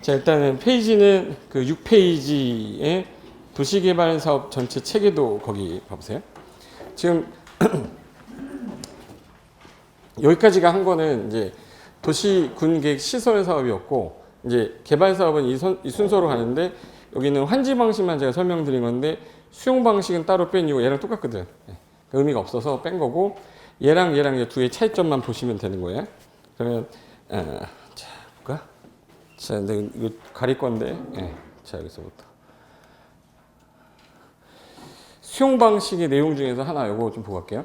자, 일단은 페이지는 그 6페이지에 도시개발 사업 전체 체계도 거기 봐보세요. 지금 여기까지가 한 거는 이제 도시 군계획 시설 사업이었고, 이제 개발 사업은 이 순서로 가는데, 여기는 환지 방식만 제가 설명드린 건데 수용 방식은 따로 뺀 이유가 얘랑 똑같거든. 의미가 없어서 뺀 거고, 얘랑 이제 두 개의 차이점만 보시면 되는 거예요. 그러면 자 볼까? 자, 근데 이거 가릴 건데, 자 여기서부터 수용 방식의 내용 중에서 하나 요거 좀 보고 갈게요.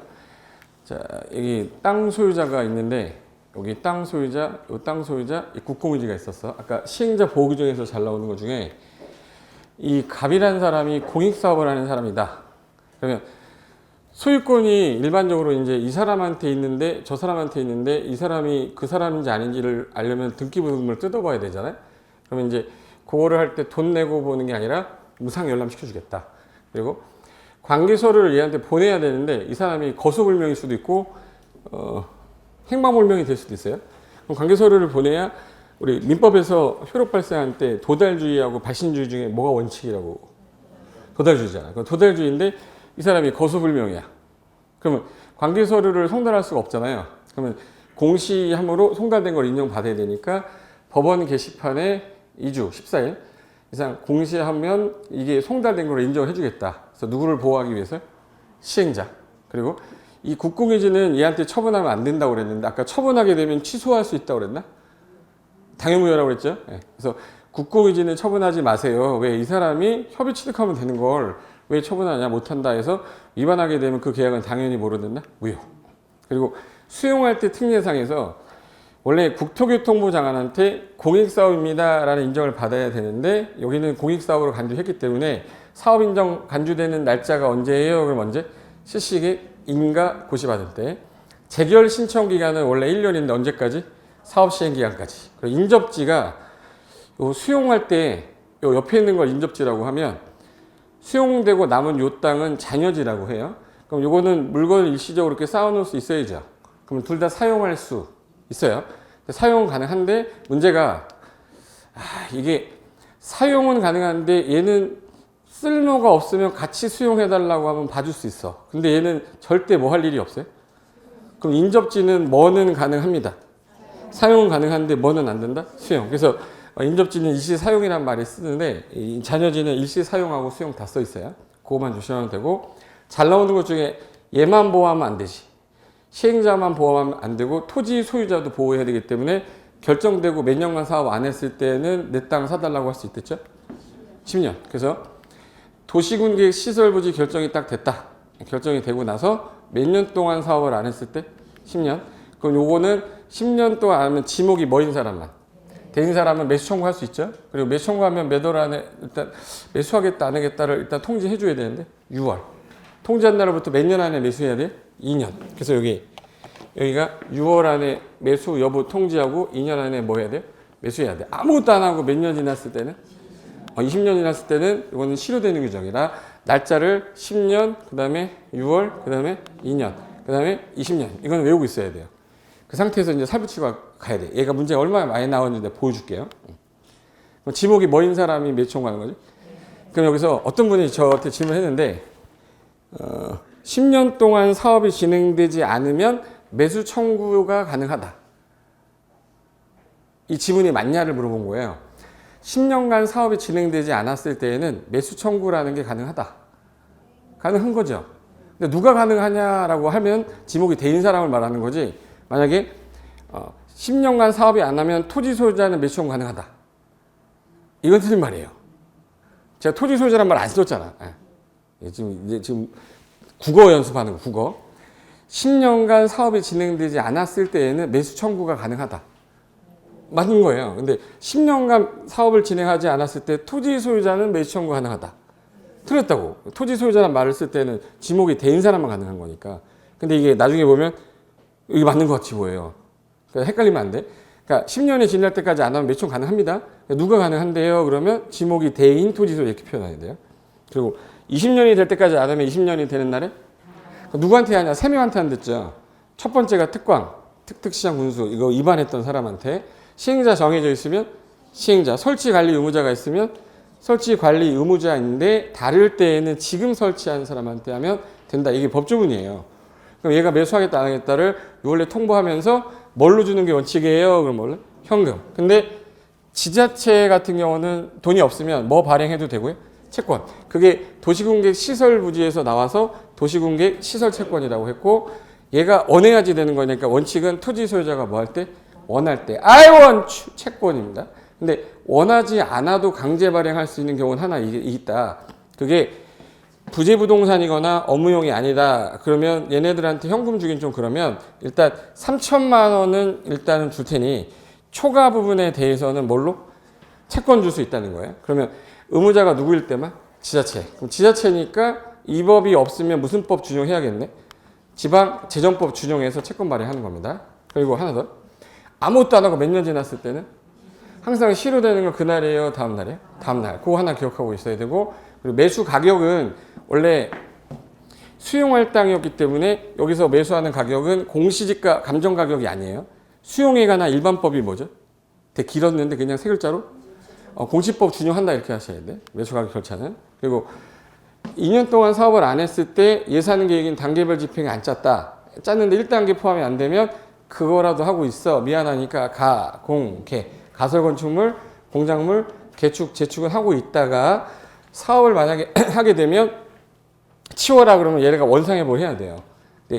자, 여기 땅 소유자가 있는데, 여기 땅 소유자, 요 땅 소유자, 이 국공유지가 있었어. 아까 시행자 보호 규정에서 잘 나오는 것 중에 이 갑이라는 사람이 공익사업을 하는 사람이다. 그러면 소유권이 일반적으로 이제 이 사람한테 있는데, 저 사람한테 있는데, 이 사람이 그 사람인지 아닌지를 알려면 등기부등본을 뜯어봐야 되잖아요. 그러면 이제 그거를 할 때 돈 내고 보는 게 아니라 무상 열람시켜주겠다. 그리고 관계서류를 얘한테 보내야 되는데, 이 사람이 거소불명일 수도 있고 행방불명이 될 수도 있어요. 그럼 관계서류를 보내야, 우리 민법에서 효력 발생할 때 도달주의하고 발신주의 중에 뭐가 원칙이라고? 도달주의잖아. 도달주의인데 이 사람이 거소불명이야. 그러면 관계서류를 송달할 수가 없잖아요. 그러면 공시함으로 송달된 걸 인정받아야 되니까 법원 게시판에 2주 14일 이상 공시하면 이게 송달된 걸 인정해 주겠다. 그래서 누구를 보호하기 위해서? 시행자. 그리고 이 국공유지는 얘한테 처분하면 안 된다고 그랬는데, 아까 처분하게 되면 취소할 수 있다고 그랬나? 당연무효라고 그랬죠. 그래서 국공유지는 처분하지 마세요. 왜? 이 사람이 협의 취득하면 되는 걸 왜 처분하냐, 못한다 해서 위반하게 되면 그 계약은 당연히 뭐로 된다? 무효. 그리고 수용할 때 특례상에서 원래 국토교통부 장관한테 공익사업입니다 라는 인정을 받아야 되는데, 여기는 공익사업으로 간주했기 때문에 사업 인정 간주되는 날짜가 언제예요? 그럼 언제? 실시계 인가 고시받을 때. 재결 신청 기간은 원래 1년인데 언제까지? 사업 시행 기간까지. 그리고 인접지가 요 수용할 때 요 옆에 있는 걸 인접지라고 하면, 수용되고 남은 요 땅은 잔여지라고 해요. 그럼 요거는 물건을 일시적으로 이렇게 쌓아놓을 수 있어야죠. 그럼 둘 다 사용할 수 있어요. 사용은 가능한데, 문제가 이게 사용은 가능한데 얘는 쓸모가 없으면 같이 수용해달라고 하면 봐줄 수 있어. 근데 얘는 절대 뭐 할 일이 없어요. 그럼 인접지는 뭐는 가능합니다. 사용은 가능한데 뭐는 안 된다? 수용. 그래서 인접지는 일시 사용이란 말이 쓰는데, 이 잔여지는 일시 사용하고 수용 다 써 있어요. 그거만 조심하면 되고, 잘 나오는 것 중에 얘만 보호하면 안 되지. 시행자만 보호하면 안 되고 토지 소유자도 보호해야 되기 때문에, 결정되고 몇 년간 사업 안 했을 때는 내 땅 사달라고 할 수 있겠죠? 10년. 그래서 도시군계획 시설부지 결정이 딱 됐다. 결정이 되고 나서 몇 년 동안 사업을 안 했을 때? 10년. 그럼 요거는 10년 동안 안 하면 지목이 뭐인 사람만. 대인 사람은 매수 청구할 수 있죠. 그리고 매수 청구하면 몇 월 안에 일단 매수하겠다 안 하겠다를 일단 통지해 줘야 되는데, 6월. 통지한 날부터 몇 년 안에 매수해야 돼? 2년. 그래서 여기가 6월 안에 매수 여부 통지하고 2년 안에 뭐 해야 돼? 매수해야 돼. 아무것도 안 하고 몇 년 지났을 때는? 20년 지났을 때는 이거는 실효되는 규정이라 날짜를 10년, 그 다음에 6월, 그 다음에 2년, 그 다음에 20년. 이건 외우고 있어야 돼요. 그 상태에서 이제 살붙이고 가야 돼. 얘가 문제가 얼마나 많이 나왔는지 보여줄게요. 그럼 지목이 뭐인 사람이 매수 청구하는 거지? 그럼 여기서 어떤 분이 저한테 질문했는데, 10년 동안 사업이 진행되지 않으면 매수 청구가 가능하다. 이 지문이 맞냐를 물어본 거예요. 10년간 사업이 진행되지 않았을 때에는 매수 청구라는 게 가능하다. 가능한 거죠. 근데 누가 가능하냐라고 하면 지목이 대인 사람을 말하는 거지, 만약에 10년간 사업이 안 하면 토지 소유자는 매수 청구 가능하다. 이건 틀린 말이에요. 제가 토지 소유자란 말 안 썼잖아. 지금 국어 연습하는 거, 국어. 10년간 사업이 진행되지 않았을 때에는 매수 청구가 가능하다. 맞는 거예요. 근데 10년간 사업을 진행하지 않았을 때 토지 소유자는 매수 청구 가능하다. 틀렸다고. 토지 소유자란 말을 쓸 때는 지목이 대인 사람만 가능한 거니까. 근데 이게 나중에 보면 이게 맞는 것 같이 보여요. 그러니까 헷갈리면 안 돼. 그러니까 10년이 지날 때까지 안 하면 매수 청구 가능합니다. 누가 가능한데요? 그러면 지목이 대인 토지 소유자 이렇게 표현해야 돼요. 그리고 20년이 될 때까지 안 하면 20년이 되는 날에 누구한테 하냐? 3명한테 한댔죠. 첫 번째가 특광, 특특시장 군수 이거 위반했던 사람한테. 시행자 정해져 있으면 시행자, 설치 관리 의무자가 있으면 설치 관리 의무자인데 다를 때에는 지금 설치한 사람한테 하면 된다. 이게 법조문이에요. 그럼 얘가 매수하겠다 안 하겠다를 요원래 통보하면서 뭘로 주는 게 원칙이에요? 그럼 뭘로? 현금. 근데 지자체 같은 경우는 돈이 없으면 뭐 발행해도 되고요? 채권. 그게 도시공객 시설 부지에서 나와서 도시공객 시설 채권이라고 했고 얘가 원해야지 되는 거니까 원칙은 토지 소유자가 뭐 할 때? 원할 때. I want 채권입니다. 근데 원하지 않아도 강제 발행할 수 있는 경우는 하나 있다. 그게 부재부동산이거나 업무용이 아니다. 그러면 얘네들한테 현금 주긴 좀 그러면 일단 3천만 원은 일단은 줄 테니 초과 부분에 대해서는 뭘로? 채권 줄 수 있다는 거예요. 그러면 의무자가 누구일 때만? 지자체. 그럼 지자체니까 이 법이 없으면 무슨 법 준용해야겠네? 지방재정법 준용해서 채권 발행하는 겁니다. 그리고 하나 더. 아무것도 안 하고 몇 년 지났을 때는 항상 실효되는 건 그날이에요? 다음 날이에요? 다음 날. 그거 하나 기억하고 있어야 되고 그리고 매수 가격은 원래 수용할 땅이었기 때문에 여기서 매수하는 가격은 공시지가 감정 가격이 아니에요. 수용에 관한 일반법이 뭐죠? 되게 길었는데 그냥 세 글자로 공시법 준용한다 이렇게 하셔야 돼. 매수가격 절차는. 그리고 2년 동안 사업을 안 했을 때 예산 계획인 단계별 집행이 안 짰다. 짰는데 1단계 포함이 안 되면 그거라도 하고 있어. 미안하니까 가, 공, 개. 가설 건축물, 공작물, 개축, 재축은 하고 있다가 사업을 만약에 하게 되면 치워라 그러면 얘네가 원상회 복을 해야 돼요.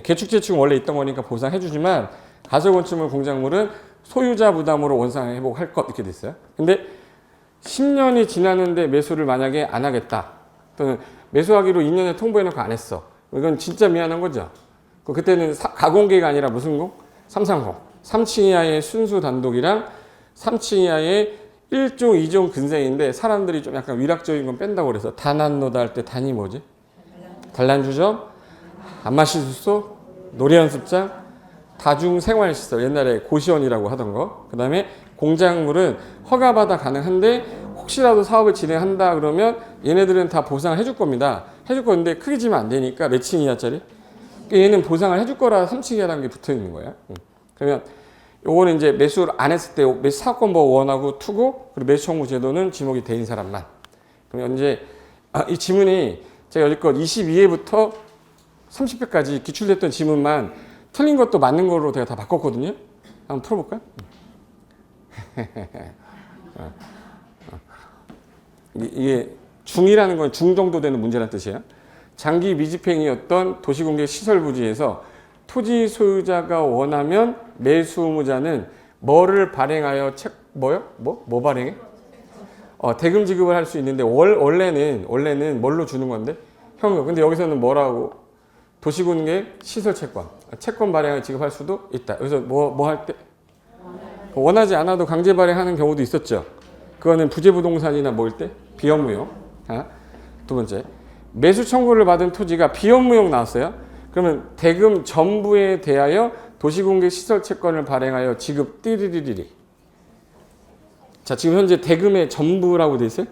개축, 재축은 원래 있던 거니까 보상해 주지만 가설 건축물, 공작물은 소유자 부담으로 원상 회복할 것 이렇게 됐어요. 근데 10년이 지났는데 매수를 만약에 안 하겠다. 또는 매수하기로 2년에 통보해놓고 안 했어. 이건 진짜 미안한 거죠. 그때는 가공계가 아니라 무슨 공? 330. 3층 이하의 순수 단독이랑 3층 이하의 1종, 2종 근생인데 사람들이 좀 약간 위락적인 건 뺀다고 그래서 단안노다 할 때 단이 뭐지? 단란주점, 안마실숙소, 노래연습장, 다중생활시설, 옛날에 고시원이라고 하던 거. 그 다음에 공작물은 허가받아 가능한데 혹시라도 사업을 진행한다 그러면 얘네들은 다 보상을 해줄 겁니다. 해줄 건데 크게 지면 안 되니까 몇 층 이하짜리? 얘는 보상을 해줄 거라 3층 이하라는 게 붙어 있는 거야. 그러면 요거는 이제 매수를 안 했을 때 매수 사건법 1하고 2고 그리고 매수 청구 제도는 지목이 된 사람만. 그럼 이제 이 지문이 제가 여지껏 22회부터 30회까지 기출됐던 지문만 틀린 것도 맞는 거로 제가 다 바꿨거든요. 한번 풀어볼까요? 이게 중이라는 건 중 정도 되는 문제라는 뜻이에요. 장기 미집행이었던 도시공개 시설 부지에서 토지 소유자가 원하면 매수 의무자는 뭐를 발행하여 뭐 발행해? 대금 지급을 할 수 있는데 원래는 뭘로 주는 건데? 현금. 근데 여기서는 뭐라고? 도시공개 시설 채권 발행을 지급할 수도 있다. 그래서 뭐 할 때? 원하지 않아도 강제 발행하는 경우도 있었죠. 그거는 부재부동산이나 뭐일 때? 비업무용. 두 번째, 매수 청구를 받은 토지가 비업무용 나왔어요. 그러면 대금 전부에 대하여 도시공개 시설 채권을 발행하여 지급 띠리리리리. 자, 지금 현재 대금의 전부라고 돼 있어요.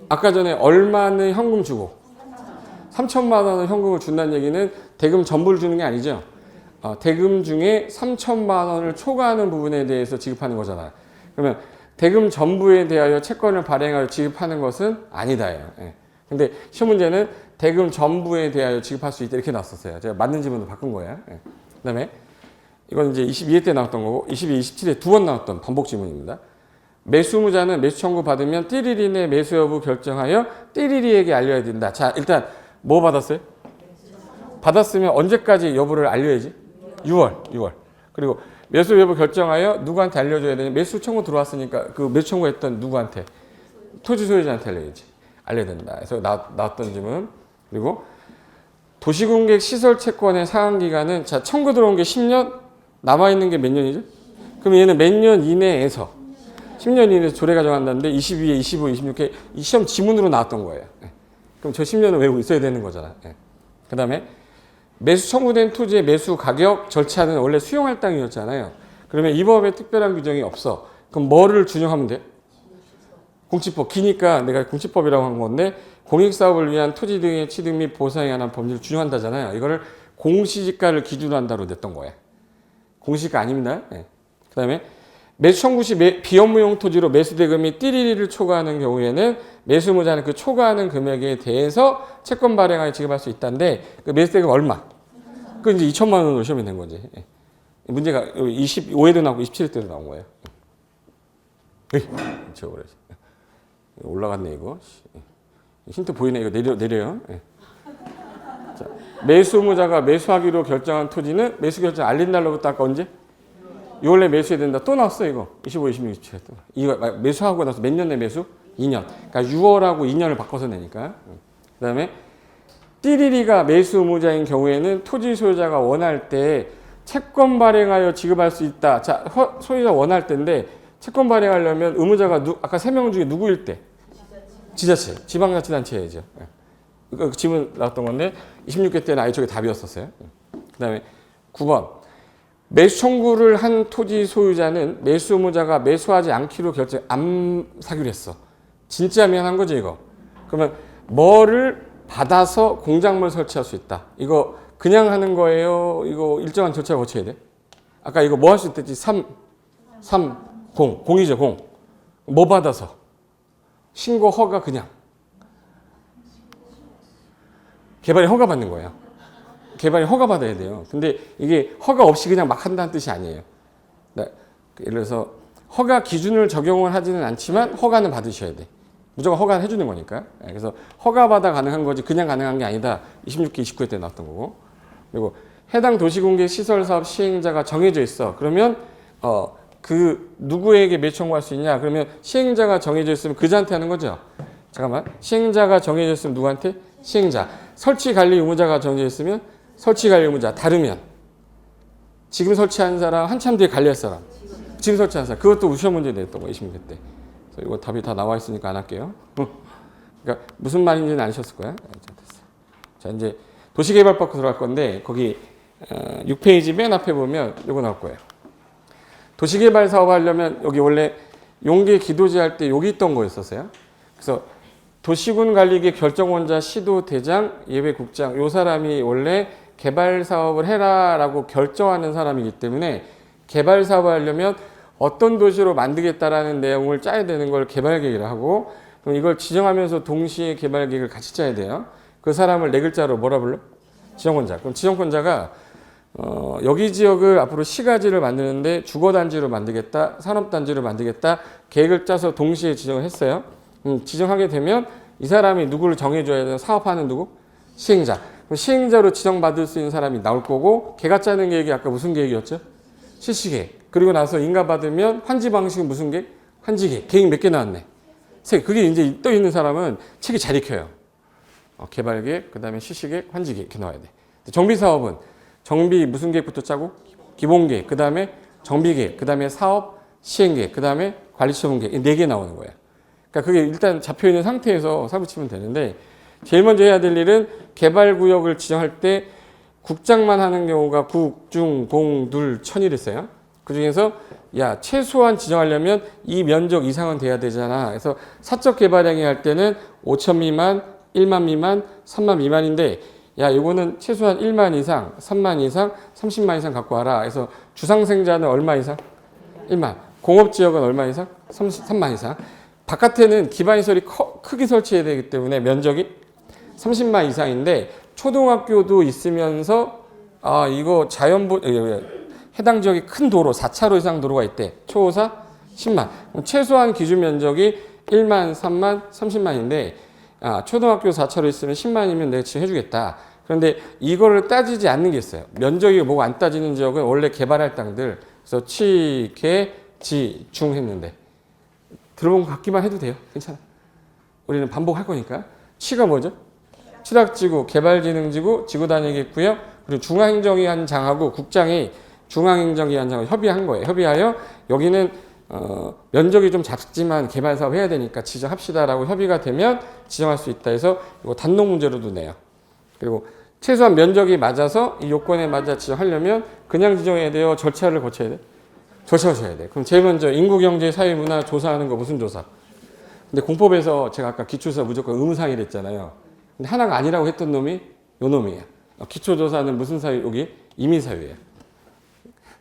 아까 전에 얼마는 현금 주고 3천만 원은 현금을 준다는 얘기는 대금 전부를 주는 게 아니죠. 대금 중에 3천만 원을 초과하는 부분에 대해서 지급하는 거잖아요. 그러면 대금 전부에 대하여 채권을 발행하여 지급하는 것은 아니다예요. 예. 근데 시험 문제는 대금 전부에 대하여 지급할 수 있다 이렇게 나왔었어요. 제가 맞는 지문도 바꾼 거예요. 예. 그다음에 이건 이제 22회 때 나왔던 거고 22, 27회 두 번 나왔던 반복 지문입니다. 매수 의무자는 매수 청구 받으면 띠리리 내 매수 여부 결정하여 띠리리에게 알려야 된다. 자, 일단 뭐 받았어요? 받았으면 언제까지 여부를 알려야지? 6월. 그리고 매수 여부 결정하여 누구한테 알려줘야 되냐? 매수 청구 들어왔으니까 그 매수 청구했던 누구한테? 토지 소유자한테 알려야지. 알려야 된다. 그래서 나왔던 질문. 그리고 도시공객 시설 채권의 상한 기간은 자 청구 들어온 게 10년, 남아 있는 게 몇 년이죠? 그럼 얘는 몇 년 이내에서 10년 이내에서 조례가 정한다는데 22회, 25, 26회 이 시험 지문으로 나왔던 거예요. 그럼 저 10년은 외우고 있어야 되는 거잖아. 그 다음에 매수 청구된 토지의 매수 가격 절차는 원래 수용할 땅이었잖아요. 그러면 이 법에 특별한 규정이 없어. 그럼 뭐를 준용하면 돼? 공시법. 기니까 내가 공시법이라고 한 건데 공익사업을 위한 토지 등의 취득 및 보상에 관한 법률을 준용한다잖아요. 이거를 공시지가를 기준으로 한다로 냈던 거예요. 공시지가 아닙니다. 그 다음에 매수 청구 시 비업무용 토지로 매수 대금이 띠리리를 초과하는 경우에는 매수 의무자는 그 초과하는 금액에 대해서 채권 발행하여 지급할 수 있다는데 그 매수 대금 얼마? 그 이제 2천만 원으로 시험이 된 거지. 예. 문제가 25회도 나오고 27회도 나온 거예요. 저거 올라갔네 이거. 힌트 보이네. 이거 내려요. 예. 자, 매수 의무자가 매수하기로 결정한 토지는 매수 결정 알린 날로부터 아까 언제? 6월에 매수해야 된다. 또 나왔어 이거. 25, 26, 27. 이거 매수하고 나서 몇 년 내 매수? 2년. 그러니까 6월하고 2년을 바꿔서 내니까. 그다음에 띠리리가 매수 의무자인 경우에는 토지 소유자가 원할 때 채권 발행하여 지급할 수 있다. 자, 소유자 원할 때인데 채권 발행하려면 의무자가 아까 3명 중에 누구일 때? 지자체. 지방자치단체이죠. 이거 질문 나왔던 건데 26개 때는 아예 저게 답이었었어요. 그다음에 9번. 매수 청구를 한 토지 소유자는 매수 의무자가 매수하지 않기로 안 사기로 했어. 진짜 미안한 거지 이거. 그러면 뭐를 받아서 공작물 설치할 수 있다. 이거 그냥 하는 거예요? 이거 일정한 절차를 거쳐야 돼? 아까 이거 뭐 할 수 있댔지? 공이죠, 공. 뭐 받아서? 신고 허가 그냥. 개발이 허가 받는 거예요. 개발이 허가 받아야 돼요. 근데 이게 허가 없이 그냥 막 한다는 뜻이 아니에요. 예를 들어서 허가 기준을 적용을 하지는 않지만 허가는 받으셔야 돼. 무조건 허가는 해주는 거니까. 그래서 허가받아 가능한 거지 그냥 가능한 게 아니다. 26개, 29회 때 나왔던 거고. 그리고 해당 도시공개 시설사업 시행자가 정해져 있어. 그러면 그 누구에게 매수 청구할 수 있냐? 그러면 시행자가 정해져 있으면 그자한테 하는 거죠. 잠깐만. 시행자가 정해져 있으면 누구한테? 시행자. 설치관리 의무자가 정해져 있으면 설치관리 의무자. 다르면 지금 설치한 사람 한참 뒤에 관리할 사람. 지금 설치한 사람. 그것도 시험 문제 냈던 거 26회 때. 이거 답이 다 나와 있으니까 안 할게요. 그러니까 무슨 말인지는 아셨을 거야. 자, 이제 도시개발법 들어갈 건데 거기 6페이지 맨 앞에 보면 이거 나올 거예요. 도시개발 사업 하려면 여기 원래 용계 기도지 할 때 여기 있던 거였었어요. 그래서 도시군 관리계 결정원자 시도대장 예외국장 요 사람이 원래 개발 사업을 해라라고 결정하는 사람이기 때문에 개발 사업을 하려면 어떤 도시로 만들겠다라는 내용을 짜야 되는 걸 개발계획을 하고 그럼 이걸 지정하면서 동시에 개발계획을 같이 짜야 돼요. 그 사람을 네 글자로 뭐라 불러? 지정권자. 그럼 지정권자가 여기 지역을 앞으로 시가지를 만드는데 주거단지로 만들겠다, 산업단지로 만들겠다 계획을 짜서 동시에 지정을 했어요. 지정하게 되면 이 사람이 누구를 정해줘야 되는 사업하는 누구? 시행자. 그럼 시행자로 지정받을 수 있는 사람이 나올 거고 걔가 짜는 계획이 아까 무슨 계획이었죠? 실시계획. 그리고 나서 인가받으면 환지 방식은 무슨 계획? 환지계획. 계획 몇 개 나왔네? 세. 그게 이제 떠 있는 사람은 책이 잘 익혀요. 개발계획, 그 다음에 실시계획, 환지계획 이렇게 나와야 돼. 정비사업은 정비 무슨 계획부터 짜고? 기본계획, 그 다음에 정비계획, 그 다음에 사업, 시행계획, 그 다음에 관리처분계획. 4개 나오는 거예요. 그러니까 그게 일단 잡혀있는 상태에서 사고 치면 되는데 제일 먼저 해야 될 일은 개발구역을 지정할 때 국장만 하는 경우가 국, 중, 공, 둘, 천이랬어요. 그 중에서 야 최소한 지정하려면 이 면적 이상은 돼야 되잖아. 그래서 사적 개발행위 할 때는 5천 미만, 1만 미만, 3만 미만인데 야 이거는 최소한 1만 이상, 3만 이상, 30만 이상 갖고 와라. 그래서 주상생자는 얼마 이상? 1만. 공업지역은 얼마 이상? 3만 이상. 바깥에는 기반시설이 크게 설치해야 되기 때문에 면적이 30만 이상인데 초등학교도 있으면서 이거 해당 지역이 큰 도로 4차로 이상 도로가 있대. 초호사 10만. 그럼 최소한 기준 면적이 1만, 3만, 30만인데 초등학교 4차로 있으면 10만이면 내가 지금 해주겠다. 그런데 이거를 따지지 않는 게 있어요. 면적이 뭐가 안 따지는 지역은 원래 개발할 땅들. 그래서 취, 개, 지, 중 했는데 들어본 거 같기만 해도 돼요. 괜찮아. 우리는 반복할 거니까. 취가 뭐죠? 취락지구, 개발진흥지구, 지구단위계획구역, 그리고 중앙행정위 한 장하고 국장이 중앙행정위 한 장하고 협의한 거예요. 협의하여 여기는 면적이 좀 작지만 개발 사업 해야 되니까 지정합시다라고 협의가 되면 지정할 수 있다 해서 이거 단독 문제로도 내요. 그리고 최소한 면적이 맞아서 이 요건에 맞아 지정하려면 그냥 지정해야 돼요? 절차를 거쳐야 돼? 절차 거쳐야 돼. 그럼 제일 먼저 인구경제 사회문화 조사하는 거 무슨 조사? 근데 공법에서 제가 아까 기초조사 무조건 의무사항이 됐잖아요. 근데 하나가 아니라고 했던 놈이 요 놈이에요. 기초조사는 무슨 사유? 여기 임의사유예요.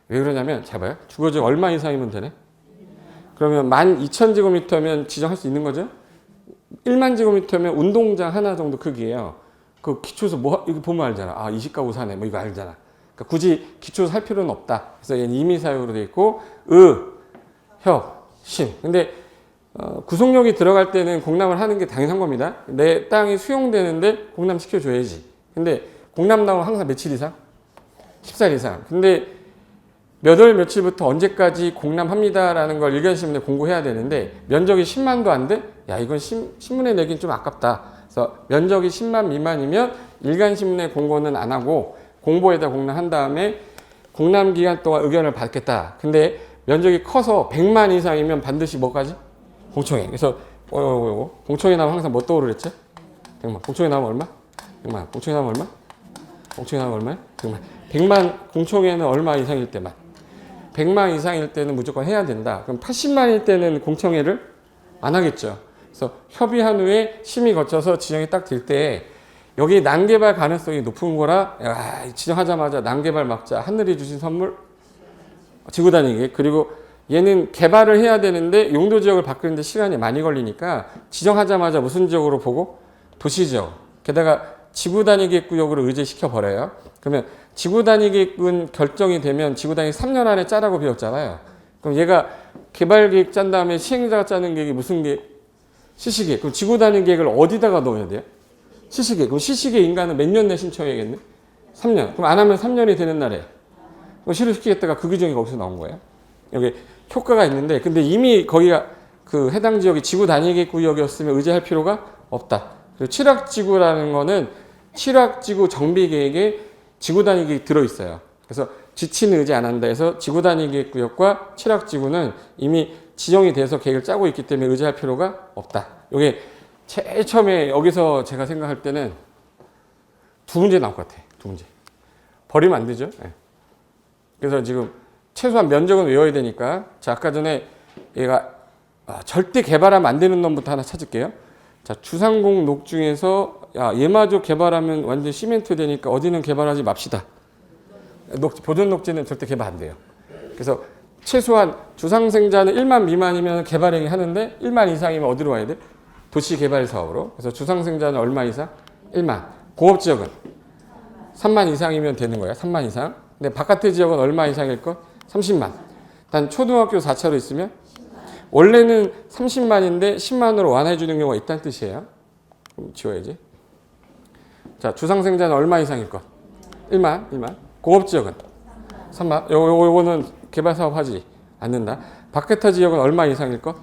왜 그러냐면 잘 봐요. 주거지역 얼마 이상이면 되네? 그러면 12,000제곱미터면 지정할 수 있는 거죠? 1만 제곱미터면 운동장 하나 정도 크기예요. 그 기초서 뭐 이거 보면 알잖아. 아, 20가구 사네. 뭐 이거 알잖아. 그러니까 굳이 기초 살 필요는 없다. 그래서 얘는 임의 사유로 돼 있고 협, 신. 근데 구속력이 들어갈 때는 공람을 하는 게 당연한 겁니다. 내 땅이 수용되는데 공람 시켜줘야지. 근데 공람 나오면 항상 며칠 이상? 14일 이상. 근데 몇 월 며칠부터 언제까지 공람합니다라는 걸 일간신문에 공고해야 되는데 면적이 10만도 안 돼? 야, 이건 신문에 내긴 좀 아깝다. 그래서 면적이 10만 미만이면 일간신문에 공고는 안 하고 공보에다 공람한 다음에 공람 기간 동안 의견을 받겠다. 근데 면적이 커서 100만 이상이면 반드시 뭐까지? 공청회. 그래서 공청회 나오면 항상 뭐 떠오르랬지? 100만. 공청회 나오면 얼마? 100만. 공청회 나오면 얼마? 공청회 나오면 얼마야? 100만. 100만 공청회는 얼마 이상일 때만. 100만 이상일 때는 무조건 해야 된다. 그럼 80만일 때는 공청회를 안 하겠죠. 그래서 협의한 후에 심의 거쳐서 지정이 딱 될 때 여기 난개발 가능성이 높은 거라 지정하자마자 난개발 막자. 하늘이 주신 선물 지구 다니기. 그리고 얘는 개발을 해야 되는데 용도 지역을 바꾸는데 시간이 많이 걸리니까 지정하자마자 무슨 지역으로 보고? 도시지역. 게다가 지구 단위계획 구역으로 의제시켜 버려요. 그러면 지구 단위계획은 결정이 되면 지구 단위 3년 안에 짜라고 배웠잖아요. 그럼 얘가 개발 계획 짠 다음에 시행자가 짜는 계획이 무슨 계획? 시시계획. 그럼 지구 단위계획을 어디다가 넣어야 돼요? 시시계획. 그럼 시시계획 인가는 몇 년 내 신청해야겠네? 3년. 그럼 안 하면 3년이 되는 날에 그럼 실효시키겠다가 그 규정이 거기서 나온 거예요. 여기 효과가 있는데 근데 이미 거기가 그 해당 지역이 지구 단위계획 구역이었으면 의제할 필요가 없다. 그리고 칠학지구라는 거는 칠학지구 정비계획에 지구 단위계획이 들어있어요. 그래서 지치는 의제 안 한다 해서 지구 단위계획 구역과 칠학지구는 이미 지정이 돼서 계획을 짜고 있기 때문에 의제할 필요가 없다. 이게 제일 처음에 여기서 제가 생각할 때는 두 문제 나올 것 같아. 두 문제. 버리면 안 되죠. 네. 그래서 지금 최소한 면적은 외워야 되니까 자, 아까 전에 얘가 절대 개발하면 안 되는 놈부터 하나 찾을게요. 자, 주상공 녹 중에서 야, 얘마저 개발하면 완전 시멘트 되니까 어디는 개발하지 맙시다. 보존 녹지는 절대 개발 안 돼요. 그래서 최소한 주상생자는 1만 미만이면 개발행위 하는데 1만 이상이면 어디로 와야 돼? 도시개발 사업으로. 그래서 주상생자는 얼마 이상? 1만. 공업지역은 3만 이상이면 되는 거야. 3만 이상. 근데 바깥의 지역은 얼마 이상일 것? 30만. 단 초등학교 4차로 있으면 원래는 30만인데 10만으로 완화해 주는 경우가 있다는 뜻이에요. 그럼 지워야지. 자, 주상생자는 얼마 이상일 것? 1만. 공업지역은 3만. 요거는 개발사업 하지 않는다. 바깥의 지역은 얼마 이상일 것?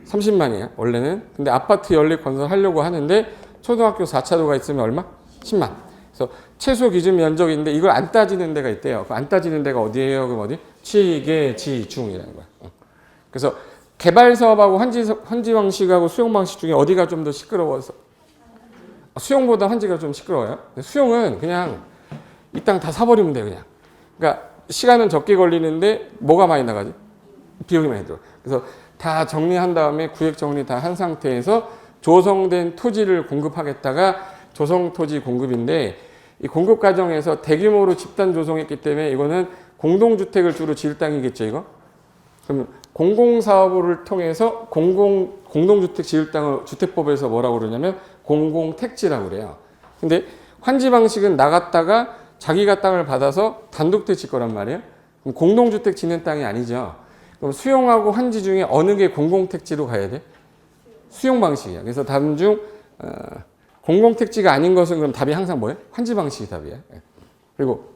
30만이에요. 원래는. 근데 아파트 연립 건설하려고 하는데 초등학교 4차로가 있으면 얼마? 10만. 그래서 최소 기준 면적인데 이걸 안 따지는 데가 있대요. 안 따지는 데가 어디예요? 그럼 어디? 취계지중이라는 거야. 그래서 개발 사업하고 환지 방식하고 수용 방식 중에 어디가 좀 더 시끄러워서 수용보다 환지가 좀 시끄러워요. 수용은 그냥 이 땅 다 사버리면 돼 그냥. 그러니까 시간은 적게 걸리는데 뭐가 많이 나가지? 비용이 많이 들어. 그래서 다 정리한 다음에 구획 정리 다 한 상태에서 조성된 토지를 공급하겠다가 조성 토지 공급인데 이 공급 과정에서 대규모로 집단 조성했기 때문에 이거는 공동주택을 주로 지을 땅이겠죠 이거? 그럼 공공사업을 통해서 공동주택 지을 땅을 주택법에서 뭐라고 그러냐면 공공택지라고 그래요. 근데 환지 방식은 나갔다가 자기가 땅을 받아서 단독대 질 거란 말이에요. 그럼 공동주택 짓는 땅이 아니죠. 그럼 수용하고 환지 중에 어느 게 공공택지로 가야 돼? 수용 방식이야. 그래서 답 중 공공택지가 아닌 것은 그럼 답이 항상 뭐예요? 환지 방식이 답이에요. 그리고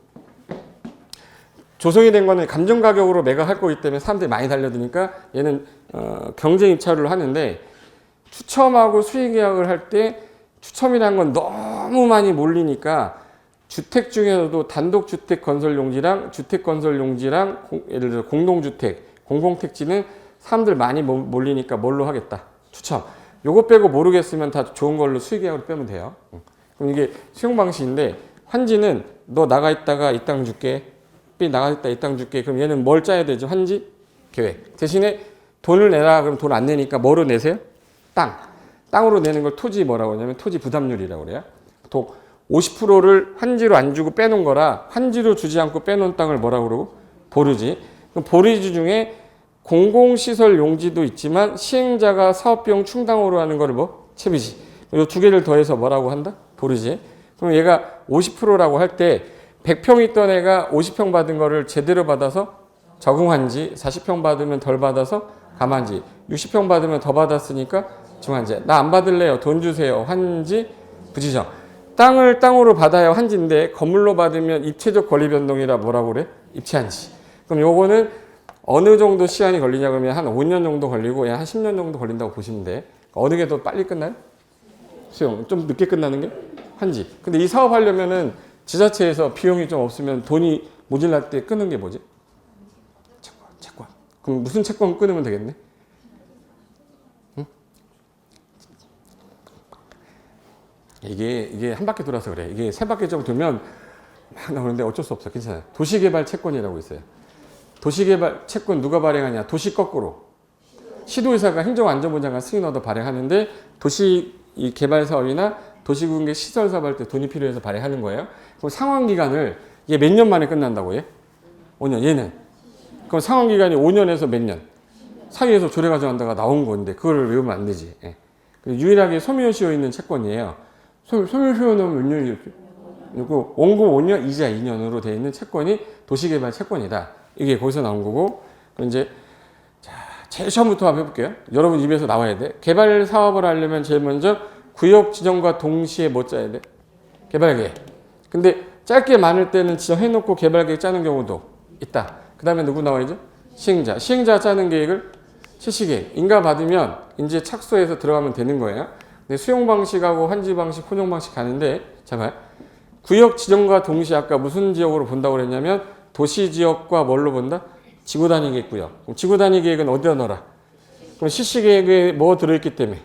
조성이 된 거는 감정 가격으로 매각할 거기 때문에 사람들이 많이 달려드니까 얘는 경쟁 입찰을 하는데 추첨하고 수의 계약을 할 때 추첨이라는 건 너무 많이 몰리니까 주택 중에서도 단독주택 건설 용지랑 주택 건설 용지랑 예를 들어 공동주택, 공공택지는 사람들 많이 몰리니까 뭘로 하겠다? 추첨. 요거 빼고 모르겠으면 다 좋은 걸로 수의 계약으로 빼면 돼요. 그럼 이게 수용 방식인데 환지는 너 나가 있다가 이 땅 줄게. B 나가 있다 이 땅 줄게. 그럼 얘는 뭘 짜야 되죠? 환지 계획. 대신에 돈을 내라 그럼 돈 안 내니까 뭐로 내세요? 땅. 땅으로 내는 걸 토지 뭐라고 하냐면 토지 부담률이라고 그래요. 보통 50%를 환지로 안 주고 빼놓은 거라 환지로 주지 않고 빼놓은 땅을 뭐라고 그러고? 보류지. 그럼 보류지 중에 공공시설 용지도 있지만 시행자가 사업비용 충당으로 하는 거를 뭐? 채비지. 이 두 개를 더해서 뭐라고 한다? 도르지. 그럼 얘가 50%라고 할 때 100평 있던 애가 50평 받은 거를 제대로 받아서 적응한지, 40평 받으면 덜 받아서 감한지, 60평 받으면 더 받았으니까 중한지. 나 안 받을래요. 돈 주세요. 한지, 부지정. 땅을 땅으로 받아야 한지인데 건물로 받으면 입체적 권리 변동이라 뭐라고 그래? 입체한지. 그럼 요거는 어느 정도 시간이 걸리냐 그러면 한 5년 정도 걸리고 한 10년 정도 걸린다고 보시면 돼. 어느 게 더 빨리 끝나요? 수용. 좀 늦게 끝나는 게 한지. 근데 이 사업 하려면은 지자체에서 비용이 좀 없으면 돈이 모질랄 때 끄는 게 뭐지? 채권. 그럼 무슨 채권 끊으면 되겠네? 응? 이게 한 바퀴 돌아서 그래. 이게 세 바퀴 좀 돌면 막 나오는데 어쩔 수 없어. 괜찮아요. 도시개발 채권이라고 있어요. 도시개발 채권 누가 발행하냐? 도시 거꾸로. 시도의사가 행정안전부장관 승인 얻어 발행하는데 도시 이 개발 사업이나 도시공개 시설 사업 할 때 돈이 필요해서 발행하는 거예요. 그럼 상환 기간을 이게 몇 년 만에 끝난다고 해? 5년. 얘는 그럼 상환 기간이 5년에서 몇 년? 사이에서 조례 가져간다가 나온 건데 그거를 외우면 안 되지. 예. 유일하게 소멸시효 있는 채권이에요. 소멸시효는 몇 년이었죠? 그리고 원금 5년, 이자 2년으로 되어 있는 채권이 도시개발 채권이다. 이게 거기서 나온 거고. 그럼 이제 제일 처음부터 한번 해볼게요. 여러분 입에서 나와야 돼. 개발 사업을 하려면 제일 먼저 구역 지정과 동시에 뭐 짜야 돼? 개발계획. 근데 짧게 많을 때는 지정해놓고 개발계획 짜는 경우도 있다. 그 다음에 누구 나와야죠? 시행자. 시행자 짜는 계획을 실시계획. 인가 받으면 이제 착수해서 들어가면 되는 거예요. 근데 수용 방식하고 환지 방식, 혼용 방식 가는데 잠깐 구역 지정과 동시에 아까 무슨 지역으로 본다고 그랬냐면 도시 지역과 뭘로 본다? 지구 단위 계획구역. 그럼 지구 단위 계획은 어디다 넣어라? 그럼 실시 계획에 뭐 들어있기 때문에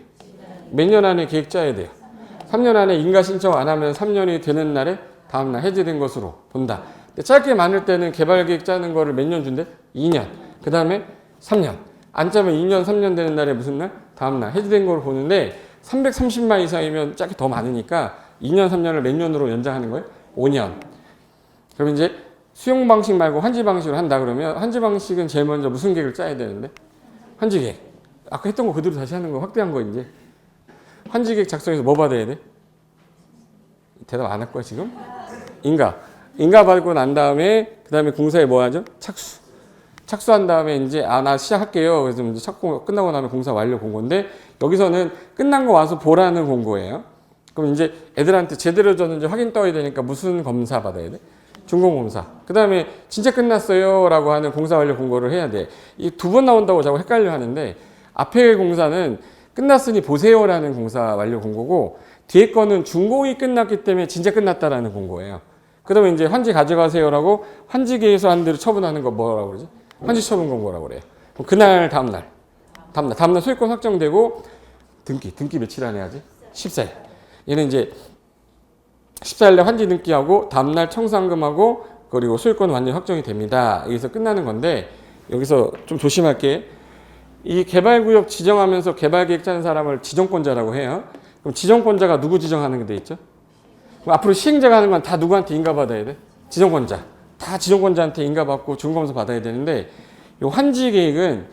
몇 년 안에 계획 짜야 돼요. 3년 안에 인가 신청 안 하면 3년이 되는 날에 다음날 해제된 것으로 본다. 근데 짧게 많을 때는 개발 계획 짜는 거를 몇 년 준대? 2년. 그 다음에 3년. 안 짜면 2년, 3년 되는 날에 무슨 날? 다음날 해제된 걸 보는데 330만 이상이면 짧게 더 많으니까 2년, 3년을 몇 년으로 연장하는 거예요? 5년. 그럼 이제 수용 방식 말고 환지 방식으로 한다 그러면 환지 방식은 제일 먼저 무슨 계획을 짜야 되는데? 환지 계획. 아까 했던 거 그대로 다시 하는 거 확대한 거 이제. 환지 계획 작성해서 뭐 받아야 돼? 대답 안 할 거야 지금? 인가. 인가 받고 난 다음에 그 다음에 공사에 뭐 하죠? 착수. 착수한 다음에 이제 나 시작할게요. 그래서 이제 착공 끝나고 나면 공사 완료 공고인데 여기서는 끝난 거 와서 보라는 공고예요. 그럼 이제 애들한테 제대로 줬는지 확인 떠야 되니까 무슨 검사 받아야 돼? 준공검사. 그 다음에 진짜 끝났어요 라고 하는 공사 완료 공고를 해야 돼. 이 두 번 나온다고 자꾸 헷갈려 하는데 앞에 공사는 끝났으니 보세요 라는 공사 완료 공고고 뒤에 거는 준공이 끝났기 때문에 진짜 끝났다라는 공고예요. 그 다음에 이제 환지 가져가세요 라고 환지계에서 한 대로 처분하는 거 뭐라고 그러지? 환지 처분 공고라고 그래요. 그날 다음날 소유권 확정되고 등기 며칠 안에 하지? 14일. 얘는 이제 14일에 환지 등기하고 다음날 청산금하고 그리고 소유권 완전 확정이 됩니다. 여기서 끝나는 건데 여기서 좀 조심할 게 이 개발구역 지정하면서 개발계획 짜는 사람을 지정권자라고 해요. 그럼 지정권자가 누구 지정하는 게 돼 있죠? 그럼 앞으로 시행자가 하는 건 다 누구한테 인가받아야 돼? 지정권자. 다 지정권자한테 인가받고 준검사 받아야 되는데 이 환지계획은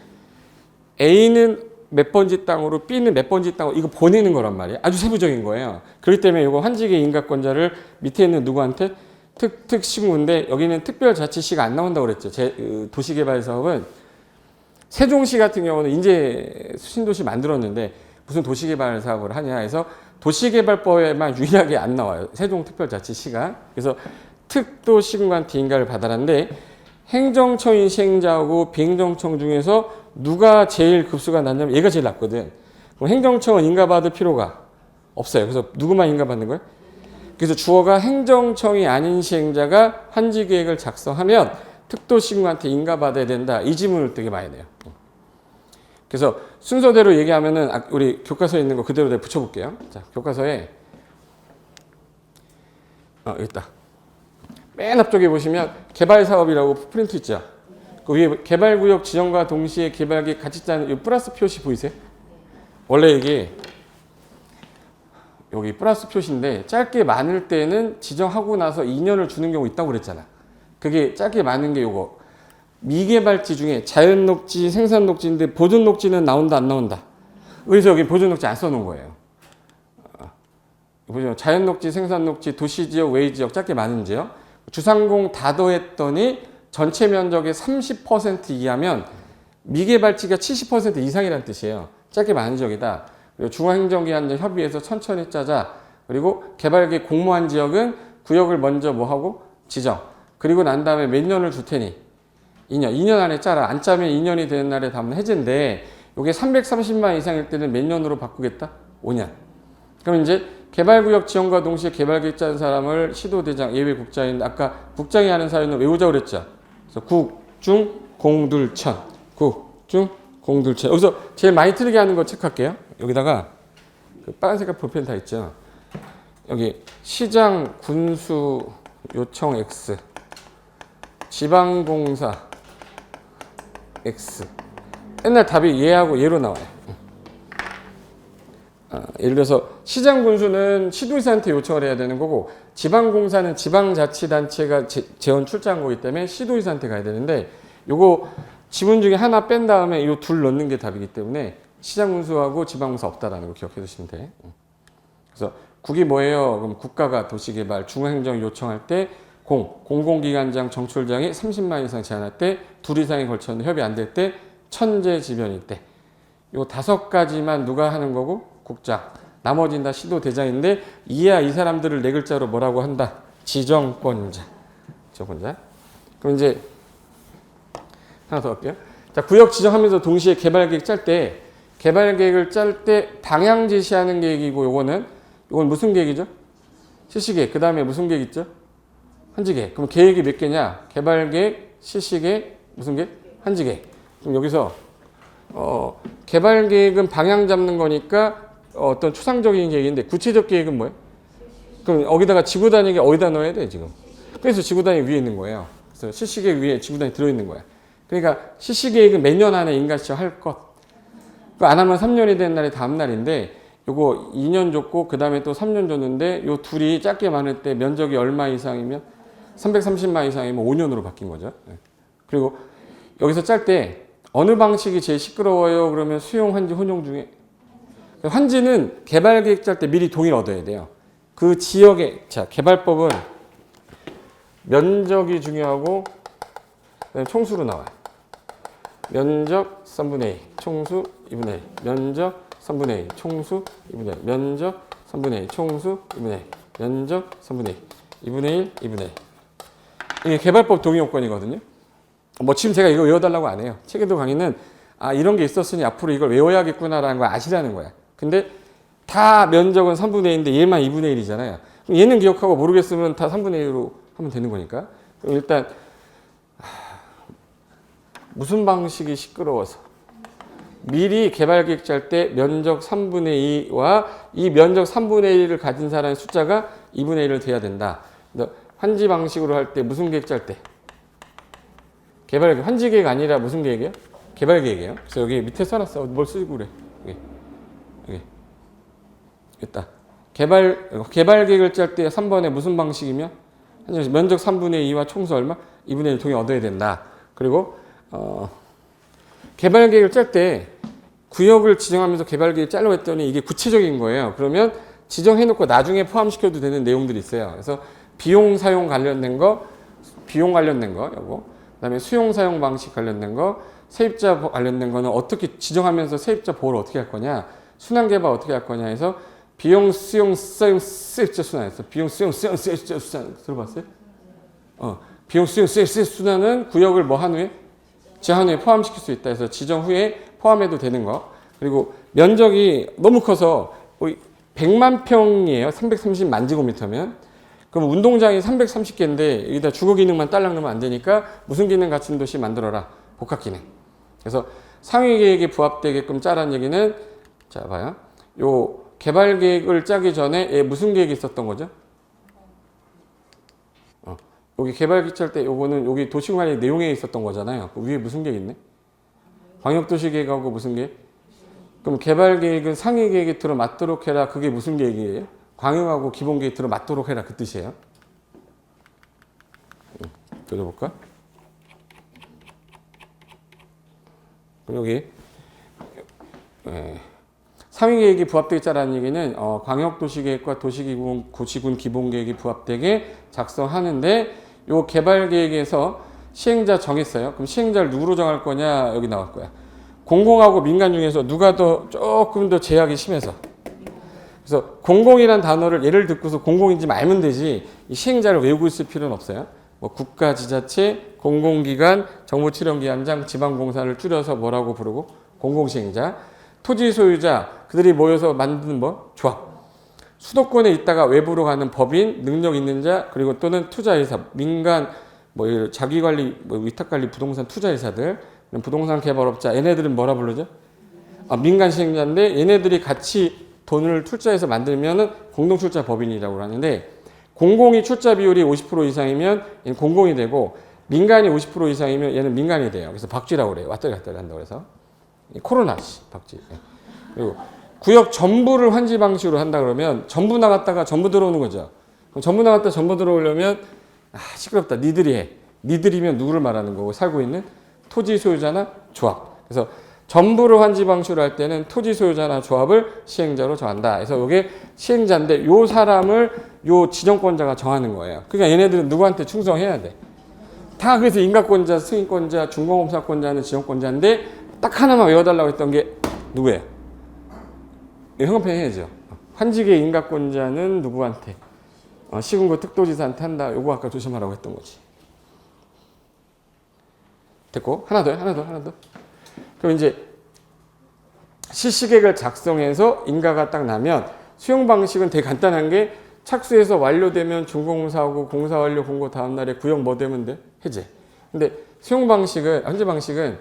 A는 몇 번지 땅으로 B는 몇 번지 땅으로 이거 보내는 거란 말이에요. 아주 세부적인 거예요. 그렇기 때문에 이거 환지계 인가권자를 밑에 있는 누구한테 특시군데 여기는 특별자치시가 안 나온다고 그랬죠. 도시개발 사업은 세종시 같은 경우는 이제 신도시 만들었는데 무슨 도시개발 사업을 하냐 해서 도시개발법에만 유일하게 안 나와요. 세종특별자치시가. 그래서 특도시군한테 인가를 받아라는데 행정처인 시행자하고 비행정청 중에서 누가 제일 급수가 낮냐면 얘가 제일 낮거든. 그럼 행정청은 인가받을 필요가 없어요. 그래서 누구만 인가받는 거예요? 그래서 주어가 행정청이 아닌 시행자가 환지계획을 작성하면 특도시군한테 인가받아야 된다. 이 지문을 되게 많이 내요. 그래서 순서대로 얘기하면은 우리 교과서에 있는 거 그대로 내가 붙여볼게요. 자, 교과서에 여기 있다. 맨 앞쪽에 보시면 개발사업이라고 프린트 있죠. 그 위에 개발구역 지정과 동시에 개발계획 같이 짜는 이 플러스 표시 보이세요? 원래 이게 여기 플러스 표시인데 짧게 많을 때는 지정하고 나서 2년을 주는 경우 있다고 그랬잖아. 그게 짧게 많은 게 요거 미개발지 중에 자연 녹지, 생산 녹지인데 보존 녹지는 나온다 안 나온다. 그래서 여기 보존 녹지 안 써놓은 거예요. 보죠. 자연 녹지, 생산 녹지, 도시 지역, 외의 지역, 작게 많은 지역. 주상공 다 더했더니 전체 면적의 30% 이하면 미개발지가 70% 이상이라는 뜻이에요. 짧게 많은 지역이다. 그리고 중앙행정기관장 협의해서 천천히 짜자. 그리고 개발계획 공모한 지역은 구역을 먼저 뭐 하고 지정. 그리고 난 다음에 몇 년을 줄 테니 2년 안에 짜라. 안 짜면 2년이 되는 날에 담은 해제인데 이게 330만 이상일 때는 몇 년으로 바꾸겠다? 5년. 그럼 이제 개발구역 지원과 동시에 개발계획 짜는 사람을 시도대장, 예외 국장인 아까 국장이 하는 사유는 외우자고 그랬죠. 그래서 국, 중, 공, 둘, 천. 국, 중, 공, 둘, 천. 여기서 제일 많이 틀리게 하는 거 체크할게요. 여기다가 그 빨간 색깔 볼펜 다 있죠. 여기 시장, 군수, 요청 X, 지방공사 X. 옛날 답이 얘하고 얘로 나와요. 예를 들어서 시장 군수는 시도지사한테 요청을 해야 되는 거고 지방공사는 지방자치단체가 재원 출자한 거기 때문에 시도지사한테 가야 되는데 요거 지문 중에 하나 뺀 다음에 이 둘 넣는 게 답이기 때문에 시장 군수하고 지방공사 없다라는 거 기억해 두시면 돼. 그래서 국이 뭐예요? 그럼 국가가 도시개발 중앙행정 요청할 때 공공기관장 정출장이 30만 이상 제한할 때 둘 이상이 걸쳤는데 협의 안 될 때 천재지변일 때 요 5가지만 누가 하는 거고 국장. 나머지는 다 시도대장인데 이해야 이 사람들을 네 글자로 뭐라고 한다? 지정권자. 지정권자. 그럼 이제 하나 더 할게요. 자, 구역 지정하면서 동시에 개발계획 짤 때 개발계획을 짤 때 방향 제시하는 계획이고 요건 무슨 계획이죠? 실시계획. 그 다음에 무슨 계획 있죠? 한지계획. 그럼 계획이 몇 개냐? 개발계획, 실시계획, 무슨 계획? 한지계획. 그럼 여기서 개발계획은 방향 잡는 거니까 어떤 추상적인 계획인데 구체적 계획은 뭐예요? 그럼 여기다가 지구단위가 어디다 넣어야 돼 지금? 그래서 지구단위 위에 있는 거예요. 그래서 실시계획 위에 지구단위 들어있는 거야. 그러니까 실시계획은 몇 년 안에 인가시청 할 것. 안 하면 3년이 된 날이 다음 날인데 요거 2년 줬고 그 다음에 또 3년 줬는데 요 둘이 짧게 많을 때 면적이 얼마 이상이면 330만 이상이면 5년으로 바뀐 거죠. 그리고 여기서 짤 때 어느 방식이 제일 시끄러워요? 그러면 수용, 환지, 혼용 중에 환지는 개발계획 짤 때 미리 동의를 얻어야 돼요. 그 지역에 자 개발법은 면적이 중요하고 총수로 나와요. 면적 3분의 2, 총수 2분의 1, 면적 3분의 2, 총수 2분의 1, 면적 3분의 2, 총수 2분의 1, 면적 3분의 2, 2분의 1, 2분의 1. 이게 개발법 동의 요건이거든요. 뭐 지금 제가 이거 외워달라고 안 해요. 책에도 강의는 이런 게 있었으니 앞으로 이걸 외워야겠구나라는 걸 아시라는 거야. 근데 다 면적은 3분의 1인데 얘만 2분의 1이잖아요. 그럼 얘는 기억하고 모르겠으면 다 3분의 1로 하면 되는 거니까. 그럼 일단 무슨 방식이 시끄러워서 미리 개발계획 짤 때 면적 3분의 2와 이 면적 3분의 1을 가진 사람의 숫자가 2분의 1을 돼야 된다. 환지 방식으로 할 때 무슨 계획 짤 때? 개발계획. 환지계획 아니라 무슨 계획이에요? 개발계획이에요. 그래서 여기 밑에 써놨어. 뭘 쓰고 그래. 여기. 됐다. 개발계획을 짤 때 3번에 무슨 방식이면? 면적 3분의 2와 총수 얼마? 2분의 1 동의 얻어야 된다. 그리고 개발계획을 짤 때 구역을 지정하면서 개발계획 짜려고 했더니 이게 구체적인 거예요. 그러면 지정해놓고 나중에 포함시켜도 되는 내용들이 있어요. 그래서 비용 사용 관련된 거, 요거. 그다음에 수용 사용 방식 관련된 거, 세입자 관련된 거는 어떻게 지정하면서 세입자 보호를 어떻게 할 거냐, 순환 개발 어떻게 할 거냐 해서 비용 수용 사용 세입자 순환에서 비용 수용 세입자 순환 들어봤어요? 비용 수용 세입자 순환은 구역을 뭐 한 후에 제한 후에 포함시킬 수 있다 해서 지정 후에 포함해도 되는 거. 그리고 면적이 너무 커서 100만 평이에요. 330만 제곱미터면. 그럼 운동장이 330개인데 여기다 주거 기능만 딸랑 넣으면 안 되니까 무슨 기능 갖춘 도시 만들어라. 복합 기능. 그래서 상위 계획에 부합되게끔 짜라는 얘기는 자 봐요. 요 개발 계획을 짜기 전에 무슨 계획이 있었던 거죠? 여기 개발 계획 짤 때 요거는 여기 도시관리 내용에 있었던 거잖아요. 그 위에 무슨 계획 있네? 광역도시 계획하고 무슨 계획? 그럼 개발 계획은 상위 계획에 들어맞도록 해라. 그게 무슨 계획이에요? 광역하고 기본 계획 들어맞도록 해라. 그 뜻이에요. 그려볼까? 그럼 여기 상위계획이 부합되겠다라는 얘기는 광역도시계획과 도시군 기본계획이 부합되게 작성하는데 요 개발계획에서 시행자 정했어요. 그럼 시행자를 누구로 정할 거냐 여기 나올 거야. 공공하고 민간 중에서 누가 더 조금 더 제약이 심해서. 그래서 공공이란 단어를 예를 듣고서 공공인지 알면 되지 이 시행자를 외우고 있을 필요는 없어요. 뭐 국가, 지자체, 공공기관, 정부출연기관장, 지방공사를 줄여서 뭐라고 부르고 공공시행자, 토지 소유자, 그들이 모여서 만드는 뭐 조합, 수도권에 있다가 외부로 가는 법인, 능력 있는 자, 그리고 또는 투자회사, 민간 뭐 자기관리, 뭐 위탁관리 부동산 투자회사들, 부동산 개발업자, 얘네들은 뭐라 부르죠? 민간 시행자인데 얘네들이 같이 돈을 출자해서 만들면은 공동출자 법인이라고 하는데 공공이 출자 비율이 50% 이상이면 얘는 공공이 되고 민간이 50% 이상이면 얘는 민간이 돼요. 그래서 박쥐라고 그래요. 왔다리 갔다리 한다고 해서. 코로나 박쥐. 그리고 구역 전부를 환지 방식으로 한다 그러면 전부 나갔다가 전부 들어오는 거죠. 그럼 전부 나갔다 전부 들어오려면 시끄럽다. 니들이 해. 니들이면 누구를 말하는 거고 살고 있는 토지 소유자나 조합. 그래서 전부를 환지 방식으로 할 때는 토지 소유자나 조합을 시행자로 정한다. 그래서 이게 시행자인데 요 사람을 요 지정권자가 정하는 거예요. 그러니까 얘네들은 누구한테 충성해야 돼. 다 그래서 인가권자, 승인권자, 준공업사권자는 지정권자인데 딱 하나만 외워달라고 했던 게 누구예요? 현금평 해야죠. 환지계 인가권자는 누구한테? 시군구 특도지사한테 한다. 요거 아까 조심하라고 했던 거지. 됐고 하나 더. 그럼 이제 실시계획을 작성해서 인가가 딱 나면 수용 방식은 되게 간단한 게 착수해서 완료되면 준공사하고 공사 완료 공고 다음 날에 구역 뭐 되면 돼? 해제. 근데 수용 방식은 환지 방식은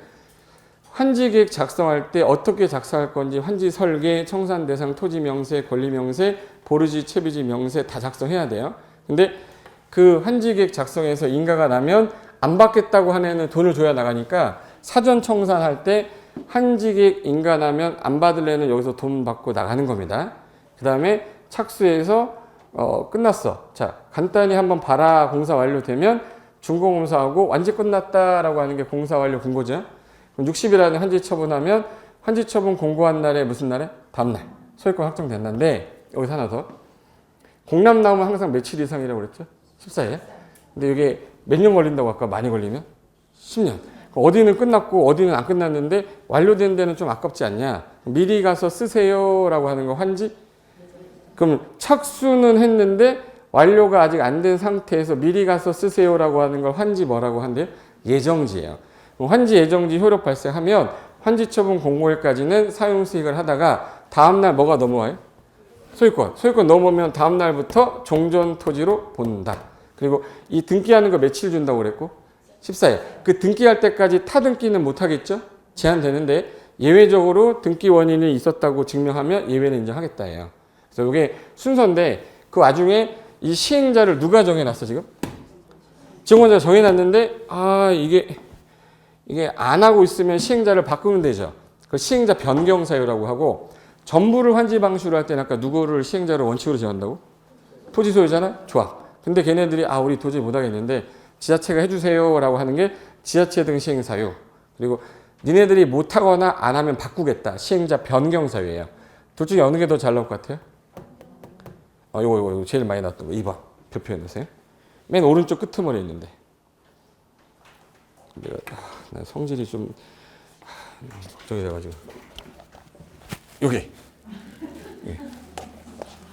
환지 계획 작성할 때 어떻게 작성할 건지 환지 설계, 청산 대상, 토지 명세, 권리 명세, 보르지, 채비지 명세 다 작성해야 돼요. 근데 그 환지 계획 작성해서 인가가 나면 안 받겠다고 하는 애는 돈을 줘야 나가니까 사전 청산할 때 환지 계획 인가 나면 안 받을 애는 여기서 돈 받고 나가는 겁니다. 그 다음에 착수해서 끝났어. 자, 간단히 한번 봐라. 공사 완료되면 준공검사하고 완지 끝났다라고 하는 게 공사 완료 공고죠. 그럼 60일안에 환지 처분하면 환지 처분 공고한 날에 무슨 날에? 다음 날. 소유권 확정된다는데 여기서 하나 더. 공람 나오면 항상 며칠 이상이라고 그랬죠? 14일. 근데 이게 몇 년 걸린다고 아까 많이 걸리면? 10년. 어디는 끝났고 어디는 안 끝났는데 완료된 데는 좀 아깝지 않냐? 미리 가서 쓰세요라고 하는 거 환지? 그럼 착수는 했는데 완료가 아직 안 된 상태에서 미리 가서 쓰세요라고 하는 걸 환지 뭐라고 한대요? 예정지예요. 환지 예정지 효력 발생하면 환지 처분 공고일까지는 사용 수익을 하다가 다음날 뭐가 넘어와요? 소유권 넘어오면 다음날부터 종전 토지로 본다. 그리고 이 등기하는 거 며칠 준다고 그랬고 14일. 그 등기할 때까지 타등기는 못 하겠죠? 제한되는데 예외적으로 등기 원인이 있었다고 증명하면 예외는 인정하겠다 해요. 그래서 이게 순서인데 그 와중에 이 시행자를 누가 정해놨어 지금? 지원자가 정해놨는데 이게 안 하고 있으면 시행자를 바꾸면 되죠. 그 시행자 변경 사유라고 하고 전부를 환지 방식으로 할 때는 아까 누구를 시행자로 원칙으로 정한다고? 토지 소유자나 조합. 근데 걔네들이 우리 도저히 못하겠는데 지자체가 해주세요라고 하는 게 지자체 등 시행 사유. 그리고 니네들이 못하거나 안 하면 바꾸겠다. 시행자 변경 사유예요. 둘 중에 어느 게 더 잘 나올 것 같아요? 이거 제일 많이 나왔던 거 2번. 표표해 놓으세요. 맨 오른쪽 끄트머리에 있는데. 내가 성질이 좀 걱정이 돼가지고. 여기.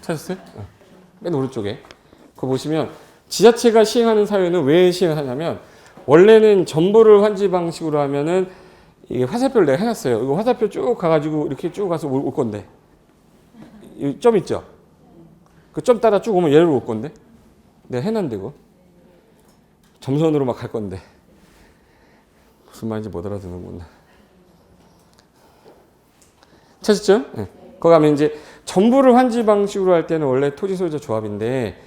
찾았어요? 맨 오른쪽에. 그거 보시면 지자체가 시행하는 사유는 왜 시행하냐면 원래는 전부를 환지 방식으로 하면은 이게 화살표를 내가 해놨어요. 이거 화살표 쭉 가가지고 이렇게 쭉 가서 올 건데. 이 점 있죠? 그 점 따라 쭉 오면 얘로 올 건데. 내가 해놨는데 이거. 점선으로 막 갈 건데. 무슨 말인지 못 알아듣는구나. 찾았죠? 네. 거기 가면 이제 전부를 환지 방식으로 할 때는 원래 토지 소유자 조합인데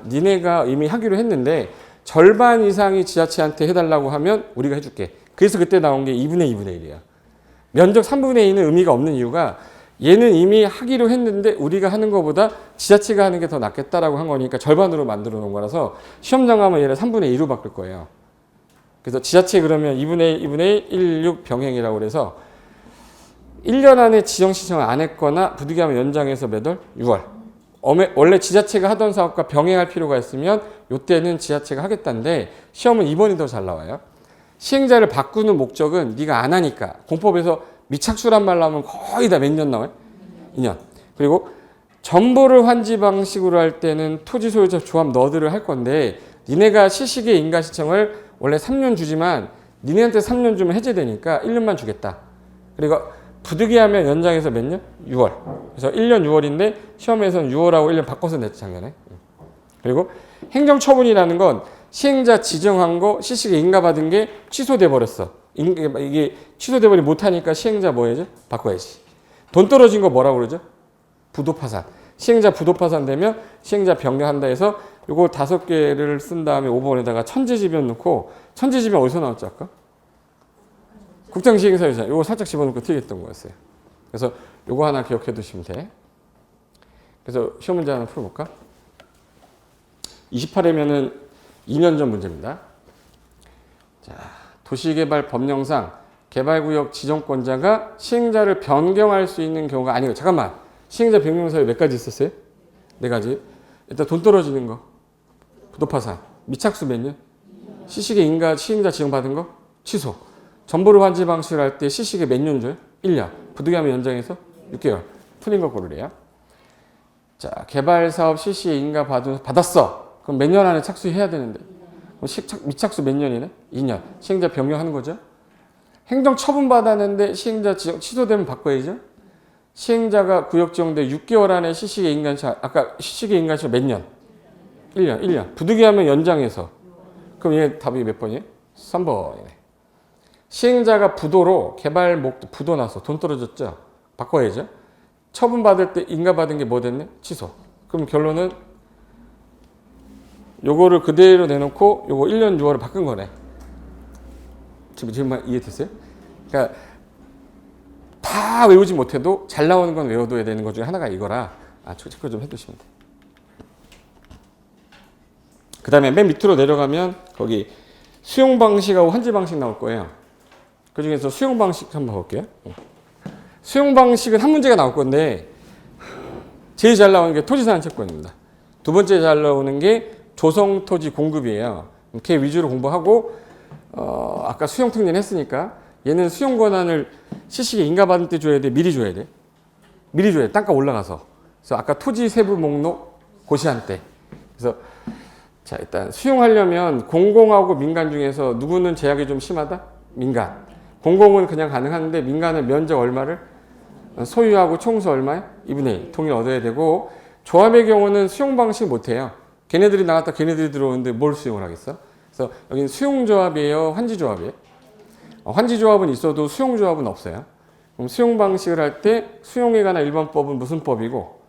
니네가 이미 하기로 했는데 절반 이상이 지자체한테 해달라고 하면 우리가 해줄게. 그래서 그때 나온 게 2분의 2분의 1이야. 면적 3분의 2는 의미가 없는 이유가 얘는 이미 하기로 했는데 우리가 하는 것보다 지자체가 하는 게 더 낫겠다라고 한 거니까 절반으로 만들어 놓은 거라서 시험장 가면 얘를 3분의 2로 바꿀 거예요. 그래서 지자체 그러면 2분의 1, 16 병행이라고 그래서 1년 안에 지정 신청을 안 했거나 부득이하면 연장해서 몇 월? 6월. 원래 지자체가 하던 사업과 병행할 필요가 있으면 이때는 지자체가 하겠다는데 시험은 2번이 더 잘 나와요. 시행자를 바꾸는 목적은 네가 안 하니까. 공법에서 미착수란 말 나오면 거의 다 몇 년 나와요? 2년. 그리고 정보를 환지 방식으로 할 때는 토지 소유자 조합 너드를 할 건데 니네가 시식의 인가 신청을 원래 3년 주지만 니네한테 3년 주면 해제되니까 1년만 주겠다. 그리고 부득이하면 연장해서 몇 년? 6월. 그래서 1년 6월인데 시험에서는 6월하고 1년 바꿔서 냈죠, 작년에. 그리고 행정처분이라는 건 시행자 지정한 거 시식에 인가받은 게 취소돼 버렸어. 이게 취소돼 버리면 못하니까 시행자 뭐 해야죠? 바꿔야지. 돈 떨어진 거 뭐라고 그러죠? 부도파산. 시행자 부도파산 되면 시행자 변경한다 해서 요거 5개를 쓴 다음에 5번에다가 천재지변 넣고 천재지변 어디서 나왔죠 아까? 국정시행사유자. 요거 살짝 집어넣고 튀겼던 거였어요. 그래서 요거 하나 기억해 두시면 돼. 그래서 시험 문제 하나 풀어볼까? 28회면은 2년 전 문제입니다. 자, 도시개발 법령상 개발구역 지정권자가 시행자를 변경할 수 있는 경우가 아니고 잠깐만. 시행자 변경 사유 몇 가지 있었어요? 4가지. 일단 돈 떨어지는 거. 부도파산. 미착수 몇 년? 시식의 인가 시행자 지정받은 거? 취소. 정보를 환지 방식을 할 때 시식에 몇 년 줘요? 1년. 부득이하면 연장해서 6개월. 풀린 거 고르래요. 자, 개발사업 실시에 인가 받았어. 그럼 몇 년 안에 착수해야 되는데. 그럼 미착수 몇 년이네? 2년. 시행자 변경하는 거죠. 행정 처분 받았는데 시행자 지정 취소되면 바꿔야죠. 시행자가 구역 지정돼 6개월 안에 시식의 인가시효, 아까 시식의 인가시효 몇 년? 1년. 부득이하면 연장해서. 그럼 얘 답이 몇 번이에요? 3번이네. 시행자가 부도로 개발 목적 부도 나서 돈 떨어졌죠? 바꿔야죠. 처분받을 때 인가받은 게 뭐 됐네? 취소. 그럼 결론은 요거를 그대로 내놓고 요거 1년 6월을 바꾼 거네. 지금 이해됐어요? 그러니까 다 외우지 못해도 잘 나오는 건 외워둬야 되는 것 중에 하나가 이거라 체크 좀 해두시면 돼요. 그 다음에 맨 밑으로 내려가면 거기 수용 방식하고 환지 방식 나올 거예요. 그 중에서 수용 방식 한번 볼게요. 수용 방식은 한 문제가 나올 건데 제일 잘 나오는 게 토지사안 채권입니다. 두 번째 잘 나오는 게 조성토지 공급이에요. 걔 위주로 공부하고 아까 수용 특례 했으니까 얘는 수용 권한을 시식에 인가받을 때 줘야 돼? 미리 줘야 돼? 미리 줘야 돼. 땅값 올라가서. 그래서 아까 토지 세부 목록 고시한 때. 그래서 자, 일단 수용하려면 공공하고 민간 중에서 누구는 제약이 좀 심하다? 민간. 공공은 그냥 가능한데 민간은 면적 얼마를? 소유하고 총수 얼마에? 2분의 1. 동일 얻어야 되고 조합의 경우는 수용 방식 못해요. 걔네들이 나갔다 걔네들이 들어오는데 뭘 수용을 하겠어? 그래서 여기는 수용조합이에요? 환지조합이에요? 환지조합은 있어도 수용조합은 없어요. 그럼 수용 방식을 할 때 수용에 관한 일반법은 무슨 법이고?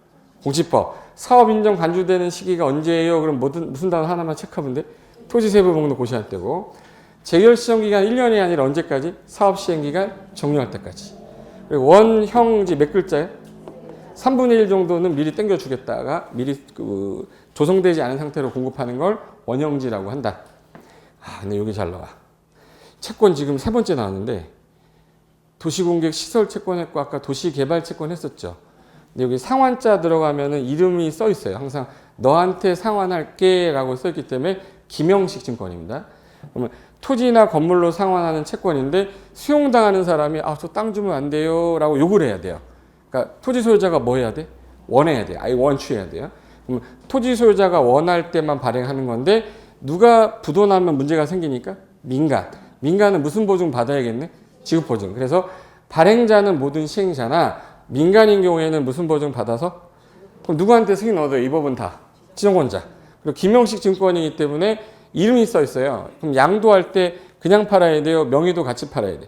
공시법. 사업 인정 간주되는 시기가 언제예요? 그럼 무슨 단어 하나만 체크하면 돼? 토지 세부 목록 고시할 때고. 재결 시정 기간 1년이 아니라 언제까지? 사업 시행 기간 종료할 때까지. 그리고 원형지 몇 글자예요? 3분의 1 정도는 미리 땡겨주겠다가 미리 조성되지 않은 상태로 공급하는 걸 원형지라고 한다. 근데 여기 잘 나와. 채권 지금 3번째 나왔는데 도시공격 시설 채권 했고 아까 도시개발 채권 했었죠. 근데 여기 상환자 들어가면은 이름이 써 있어요. 항상 너한테 상환할게 라고 써 있기 때문에 김영식 증권입니다. 그러면 토지나 건물로 상환하는 채권인데 수용당하는 사람이 저 땅 주면 안 돼요 라고 욕을 해야 돼요. 그러니까 토지 소유자가 뭐 해야 돼? 원해야 돼. I want 해야 돼요. 그럼 토지 소유자가 원할 때만 발행하는 건데 누가 부도나면 문제가 생기니까 민간. 민간은 무슨 보증 받아야겠네? 지급 보증. 그래서 발행자는 모든 시행자나 민간인 경우에는 무슨 보증 받아서? 그럼 누구한테 승인 얻어요? 이 법은 다 지정권자. 그리고 김영식 증권이기 때문에 이름이 써 있어요. 그럼 양도할 때 그냥 팔아야 돼요? 명의도 같이 팔아야 돼.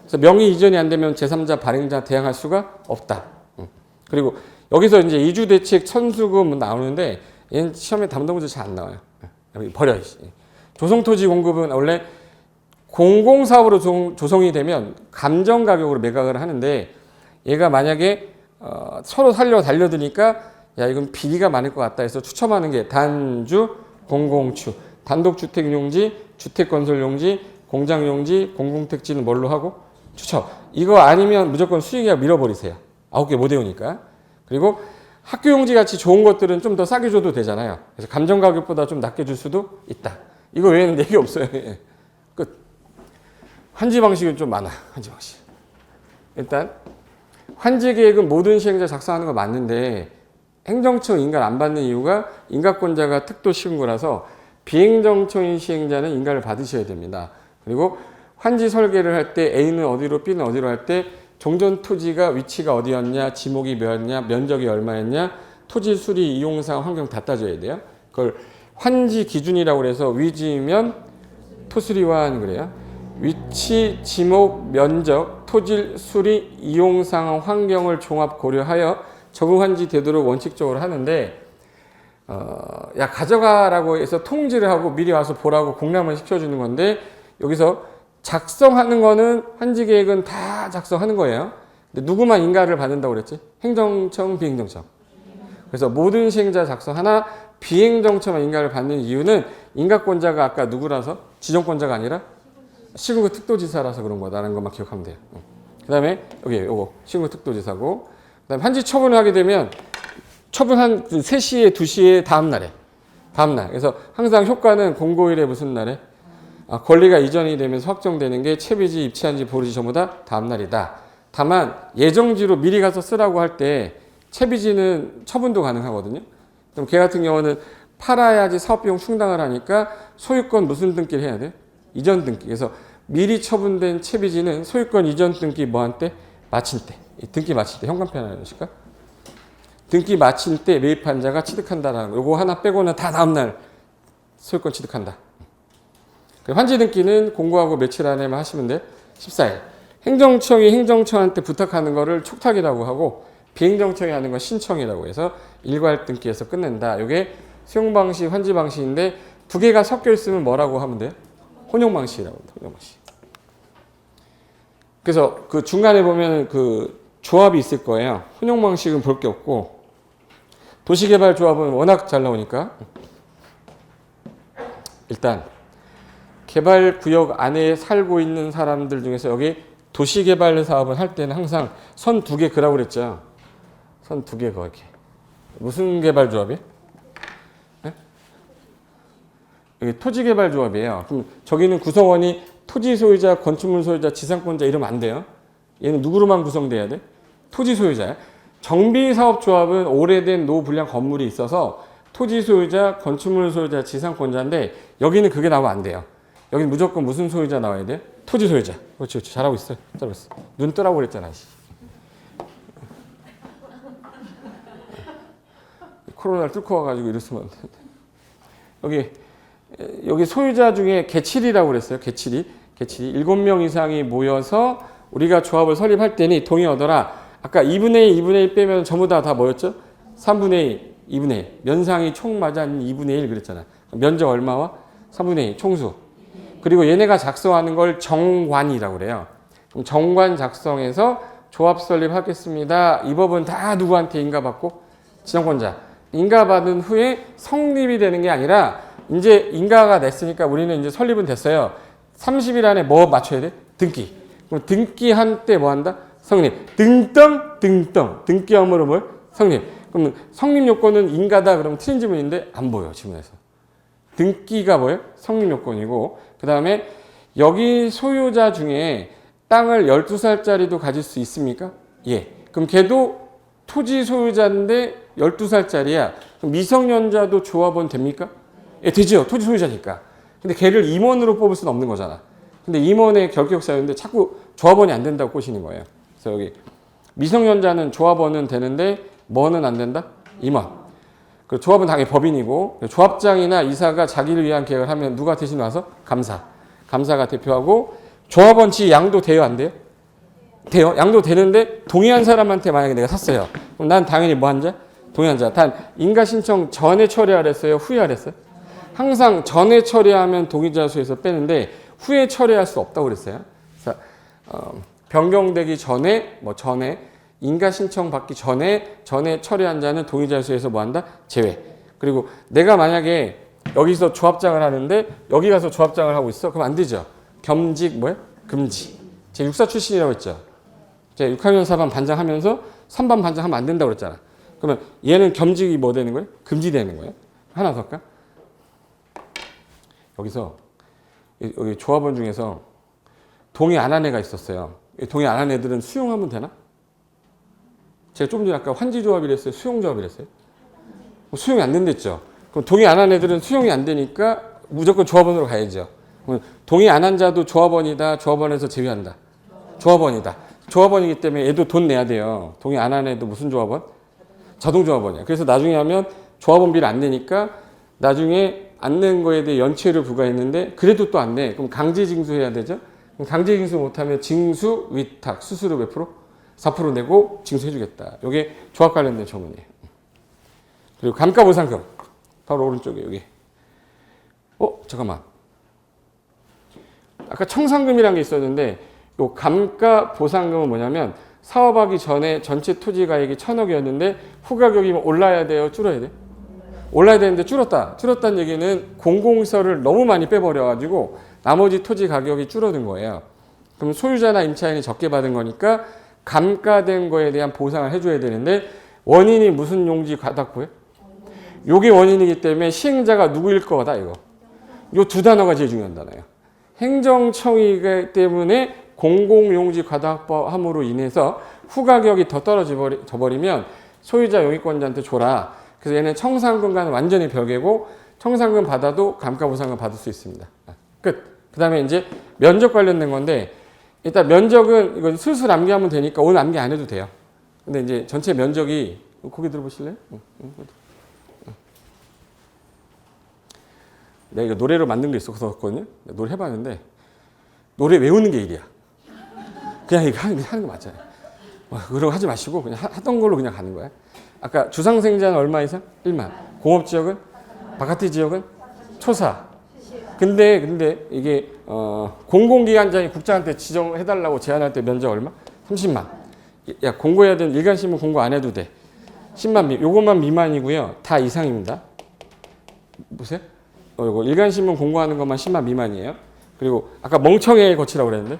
그래서 명의 이전이 안 되면 제3자 발행자 대항할 수가 없다. 그리고 여기서 이제 이주대책 천수금 나오는데 얘는 시험에 담당 문제 잘 안 나와요. 버려. 조성토지 공급은 원래 공공사업으로 조성이 되면 감정 가격으로 매각을 하는데 얘가 만약에 서로 달려드니까 야 이건 비리가 많을 것 같다 해서 추첨하는 게 단주, 공공추, 단독주택용지, 주택건설용지, 공장용지, 공공택지는 뭘로 하고? 추첨. 이거 아니면 무조건 수의계약 밀어버리세요. 9개 못 외우니까. 그리고 학교용지 같이 좋은 것들은 좀 더 싸게 줘도 되잖아요. 그래서 감정가격보다 좀 낮게 줄 수도 있다. 이거 외에는 얘기 없어요. 끝. 환지 방식은 좀 많아. 환지 방식. 일단 환지 계획은 모든 시행자 작성하는 거 맞는데 행정처 인가를 안 받는 이유가 인가권자가 특도 시군구라서 비행정처인 시행자는 인가를 받으셔야 됩니다. 그리고 환지 설계를 할 때 A는 어디로 B는 어디로 할 때 종전 토지가 위치가 어디였냐, 지목이 뭐였냐, 면적이 얼마였냐, 토지 수리, 이용상, 환경 다 따져야 돼요. 그걸 환지 기준이라고 그래서 위지면 토수리환 그래요. 위치, 지목, 면적, 토질, 수리, 이용상, 환경을 종합 고려하여 적응환지 되도록 원칙적으로 하는데 야 가져가라고 해서 통지를 하고 미리 와서 보라고 공람을 시켜주는 건데 여기서 작성하는 거는 환지 계획은 다 작성하는 거예요. 근데 누구만 인가를 받는다고 그랬지? 행정청, 비행정청. 그래서 모든 시행자 작성하나 비행정처만 인가를 받는 이유는 인가권자가 아까 누구라서? 지정권자가 아니라 시군구 특도지사라서 그런 거다라는 것만 기억하면 돼요. 그 다음에 여기 요거 시군구 특도지사고 그 다음에 환지 처분을 하게 되면 처분 한 3시에 2시에 다음날에 다음날. 그래서 항상 효과는 공고일에 무슨 날에? 권리가 이전이 되면서 확정되는 게 채비지 입치한지 보르지 전보다 다음날이다. 다만 예정지로 미리 가서 쓰라고 할 때 채비지는 처분도 가능하거든요. 그럼 걔 같은 경우는 팔아야지 사업비용 충당을 하니까 소유권 무슨 등기를 해야 돼? 이전 등기. 그래서 미리 처분된 채비지는 소유권 이전 등기 뭐한 때? 마친 때. 등기 마칠 때 현관편 하나 넣으실까? 등기 마칠 때 매입한 자가 취득한다라는 거. 요거 하나 빼고는 다 다음날 소유권 취득한다. 환지 등기는 공고하고 며칠 안에만 하시면 돼. 14일. 행정청이 행정처한테 부탁하는 거를 촉탁이라고 하고 비행정청이 하는 건 신청이라고 해서 일괄 등기에서 끝낸다. 이게 수용 방식, 환지 방식인데 두 개가 섞여 있으면 뭐라고 하면 돼요? 혼용 방식이라고 합니다. 혼용 방식. 그래서 그 중간에 보면 그 조합이 있을 거예요. 혼용 방식은 볼 게 없고 도시개발 조합은 워낙 잘 나오니까 일단 개발구역 안에 살고 있는 사람들 중에서 여기 도시개발 사업을 할 때는 항상 선 2개 그라고 그랬죠. 선 2개 거 이렇게. 무슨 개발조합이에요? 네? 여기 토지개발조합이에요. 그럼 저기는 구성원이 토지 소유자, 건축물 소유자, 지상권자 이러면 안 돼요. 얘는 누구로만 구성돼야 돼? 토지 소유자야. 정비사업조합은 오래된 노불량 건물이 있어서 토지 소유자, 건축물 소유자, 지상권자인데 여기는 그게 나오면 안 돼요. 여기는 무조건 무슨 소유자 나와야 돼? 토지 소유자. 그렇지, 그렇지. 잘하고 있어요. 잘하고 있어. 눈 뜨라고 그랬잖아. 코로나를 뚫고 와가지고 이랬으면 안 돼. 여기 소유자 중에 개칠이라고 그랬어요. 개칠이. 7명 이상이 모여서 우리가 조합을 설립할 때니 동의하더라. 아까 2분의 1, 2분의 1 빼면 전부 다 뭐였죠? 3분의 2, 2분의 1. 면상이 총 맞아 2분의 1 그랬잖아. 면적 얼마와? 3분의 2 총수. 그리고 얘네가 작성하는 걸 정관이라고 그래요. 그럼 정관 작성해서 조합 설립하겠습니다. 이 법은 다 누구한테 인가받고? 지정권자. 인가받은 후에 성립이 되는 게 아니라 이제 인가가 냈으니까 우리는 이제 설립은 됐어요. 30일 안에 뭐 맞춰야 돼? 등기. 그럼 등기한 때 뭐 한다? 성립. 등등. 등기함으로 뭘? 성립. 그럼 성립 요건은 인가다 그러면 틀린 지문인데 안 보여 지문에서. 등기가 뭐예요? 성립 요건이고 그 다음에 여기 소유자 중에 땅을 12살짜리도 가질 수 있습니까? 예. 그럼 걔도 토지 소유자인데 12살짜리야. 그럼 미성년자도 조합원 됩니까? 예, 되죠. 토지 소유자니까. 근데 걔를 임원으로 뽑을 수는 없는 거잖아. 근데 임원의 결격 사유인데 자꾸 조합원이 안 된다고 꼬시는 거예요. 그래서 여기 미성년자는 조합원은 되는데 뭐는 안 된다? 임원. 그 조합은 당연히 법인이고 조합장이나 이사가 자기를 위한 계획을 하면 누가 대신 와서? 감사가 대표하고 조합원 지 양도 돼요? 안 돼요? 돼요. 양도 되는데 동의한 사람한테 만약에 내가 샀어요. 그럼 난 당연히 뭐 한 자? 동의한 자. 단 인가 신청 전에 처리하랬어요? 후에 하랬어요? 항상 전에 처리하면 동의자 수에서 빼는데 후에 처리할 수 없다고 그랬어요. 그래서 변경되기 전에 인가 신청 받기 전에 처리한 자는 동의자 수에서 뭐 한다? 제외. 그리고 내가 만약에 여기서 조합장을 하는데 여기 가서 조합장을 하고 있어. 그럼 안 되죠. 겸직 뭐야? 금지. 제가 육사 출신이라고 했죠. 제가 6학년 4반 반장하면서 3반 반장하면 안 된다고 그랬잖아. 그러면 얘는 겸직이 뭐 되는 거예요? 금지되는 거예요. 하나 더 할까? 여기서 여기 조합원 중에서 동의 안 한 애가 있었어요. 동의 안 한 애들은 수용하면 되나? 제가 좀 전에 아까 환지조합이랬어요? 수용조합이랬어요? 수용이 안 된댔죠. 그럼 동의 안 한 애들은 수용이 안 되니까 무조건 조합원으로 가야죠. 동의 안 한 자도 조합원이다. 조합원에서 제외한다. 조합원이다. 조합원이기 때문에 얘도 돈 내야 돼요. 동의 안 한 애도 무슨 조합원? 자동조합원이야. 그래서 나중에 하면 조합원비를 안 내니까 나중에 안 낸 거에 대해 연체를 부과했는데 그래도 또 안 내. 그럼 강제 징수해야 되죠. 그럼 강제 징수 못하면 징수, 위탁, 수수료 몇 프로? 4% 내고 징수해주겠다. 이게 조합 관련된 조문이에요. 그리고 감가보상금. 바로 오른쪽에 여기. 잠깐만. 아까 청산금이라는 게 있었는데 이 감가보상금은 뭐냐면 사업하기 전에 전체 토지 가액이 1,000억이었는데 후가격이면 올라야 돼요? 줄어야 돼요? 올라야 되는데 줄었다. 줄었다는 얘기는 공공시설을 너무 많이 빼버려가지고 나머지 토지 가격이 줄어든 거예요. 그럼 소유자나 임차인이 적게 받은 거니까 감가된 거에 대한 보상을 해줘야 되는데 원인이 무슨 용지 과다고요? 요게 원인이기 때문에 시행자가 누구일 거다 이거. 요 두 단어가 제일 중요한 단어예요. 행정청이기 때문에 공공용지 과다함으로 인해서 후가격이 더 떨어져 버리면 소유자 용익권자한테 줘라. 그래서 얘는 청산금과는 완전히 별개고 청산금 받아도 감가보상을 받을 수 있습니다. 끝. 그 다음에 이제 면적 관련된 건데 일단 면적은 이건 슬슬 암기하면 되니까 오늘 암기 안 해도 돼요. 근데 이제 전체 면적이 고개 들어보실래요? 내가 이거 노래로 만든 게 있었거든요. 노래 해봤는데 노래 외우는 게 일이야. 그냥 이거 하는 거 맞잖아요. 그런 거 하지 마시고 그냥 하던 걸로 그냥 가는 거야. 아까 주상생자는 얼마 이상? 1만. 공업지역은? 바깥의 지역은? 초사. 근데 이게 공공기관장이 국장한테 지정해달라고 제안할 때 면적 얼마? 30만. 야 공고해야 되는 일간신문 공고 안 해도 돼. 10만 요것만 미만이고요. 다 이상입니다. 보세요. 이거 일간신문 공고하는 것만 10만 미만이에요. 그리고 아까 멍청이에 거치라고 그랬는데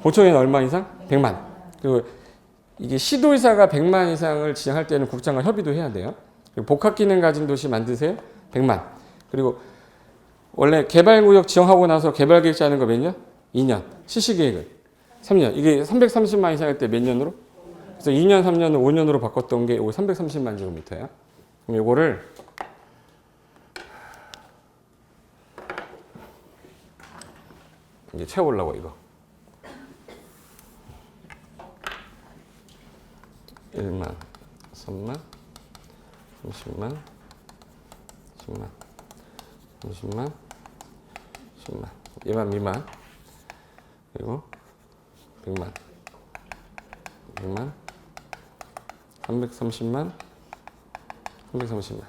멍청이는 얼마 이상? 100만. 그리고 이게 시도의사가 100만 이상을 지정할 때는 국장과 협의도 해야 돼요. 그리고 복합기능 가진 도시 만드세요? 100만. 그리고 원래 개발구역 지정하고 나서 개발계획 짜는 거 몇 년? 2년. 실시계획은 3년. 이게 330만 이상일 때 몇 년으로? 그래서 2년, 3년을 5년으로 바꿨던 게 이거 330만 제곱미터예요. 그럼 이거를 이제 채워보려고 이거. 1만, 3만, 30만, 10만, 30만, 10만, 2만 미만, 그리고 100만, 100만, 330만, 330만.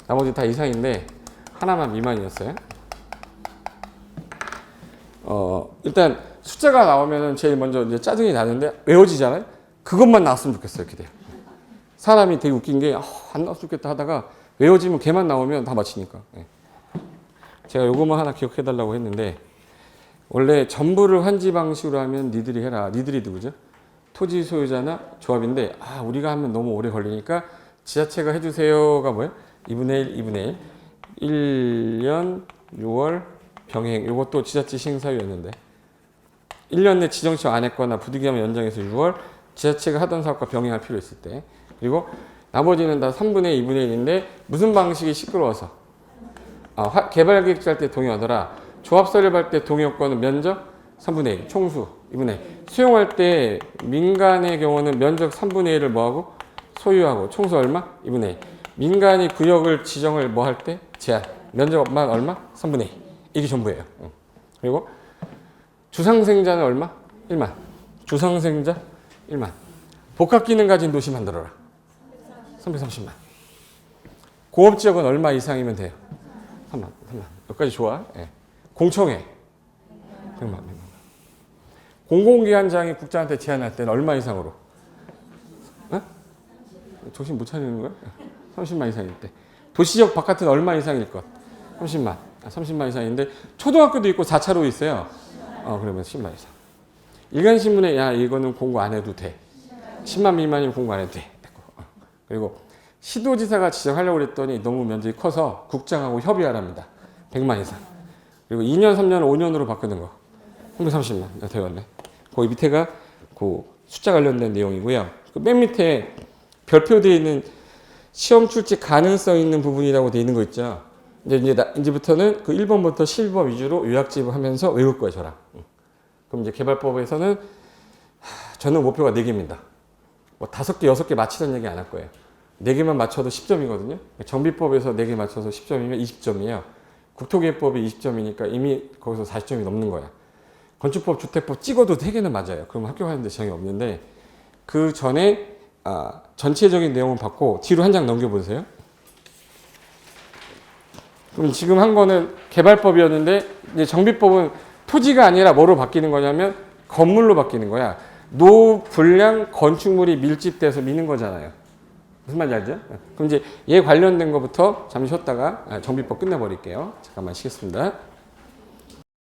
나머지 다 이상인데 하나만 미만이었어요. 일단 숫자가 나오면은 제일 먼저 이제 짜증이 나는데 외워지잖아요. 그것만 나왔으면 좋겠어요. 이렇게 돼요. 사람이 되게 웃긴 게 안 나왔으면 좋겠다 하다가 외워지면 걔만 나오면 다 맞히니까. 제가 요것만 하나 기억해달라고 했는데 원래 전부를 환지 방식으로 하면 니들이 해라. 니들이 누구죠? 토지 소유자나 조합인데 우리가 하면 너무 오래 걸리니까 지자체가 해주세요가 뭐예요? 2분의 1, 2분의 1. 1년 6월 병행. 이것도 지자체 시행사유였는데 1년 내 지정청 안 했거나 부득이하면 연장해서 6월 지자체가 하던 사업과 병행할 필요 있을 때. 그리고 나머지는 다 3분의 2분의 1인데 무슨 방식이 시끄러워서 개발계획 짤 때 동의하더라. 조합 설립할 때 동의 요건은 면적 3분의 1, 총수 2분의 1. 수용할 때 민간의 경우는 면적 3분의 1을 뭐하고? 소유하고 총수 얼마? 2분의 1. 민간이 구역을 지정을 뭐 할 때? 제한. 면적만 얼마? 3분의 1. 이게 전부예요. 그리고 주상생자는 얼마? 1만. 주상생자 1만. 복합기능 가진 도시 만들어라. 330만. 공업지역은 얼마 이상이면 돼요? 3만. 여기까지 좋아? 네. 공청회 100만. 공공기관장이 국장한테 제안할 때는 얼마 이상으로? 정신 못 차리는 거야? 30만 이상일 때. 도시적 바깥은 얼마 이상일 것? 30만. 30만 이상인데 초등학교도 있고 4차로 있어요. 그러면 10만 이상. 일간신문에 야 이거는 공부 안 해도 돼. 10만 미만이면 공부 안 해도 돼. 그리고 시도지사가 지정하려고 그랬더니 너무 면적이 커서 국장하고 협의하랍니다. 100만 이상. 그리고 2년, 3년, 5년으로 바꾸는 거. 330만. 되었네. 거기 밑에가 그 숫자 관련된 내용이고요. 그 맨 밑에 별표되어 있는 시험 출제 가능성 있는 부분이라고 되어 있는 거 있죠. 이제부터는 그 1번부터 실버 위주로 요약집을 하면서 외울 거예요, 저랑. 그럼 이제 개발법에서는 저는 목표가 4개입니다. 뭐 5개, 6개 맞히는 얘기 안 할 거예요. 4개만 맞춰도 10점이거든요. 정비법에서 4개 맞춰서 10점이면 20점이에요. 국토개법이 20점이니까 이미 거기서 40점이 넘는 거야. 건축법, 주택법 찍어도 3개는 맞아요. 그러면 합격하는데 지장이 없는데 그 전에 전체적인 내용을 받고 뒤로 한 장 넘겨보세요. 그럼 지금 한 거는 개발법이었는데 이제 정비법은 토지가 아니라 뭐로 바뀌는 거냐면 건물로 바뀌는 거야. 노불량 건축물이 밀집돼서 미는 거잖아요. 무슨 말인지 알죠? 그럼 이제 얘 관련된 거부터 잠시 쉬었다가 정비법 끝내버릴게요. 잠깐만 쉬겠습니다.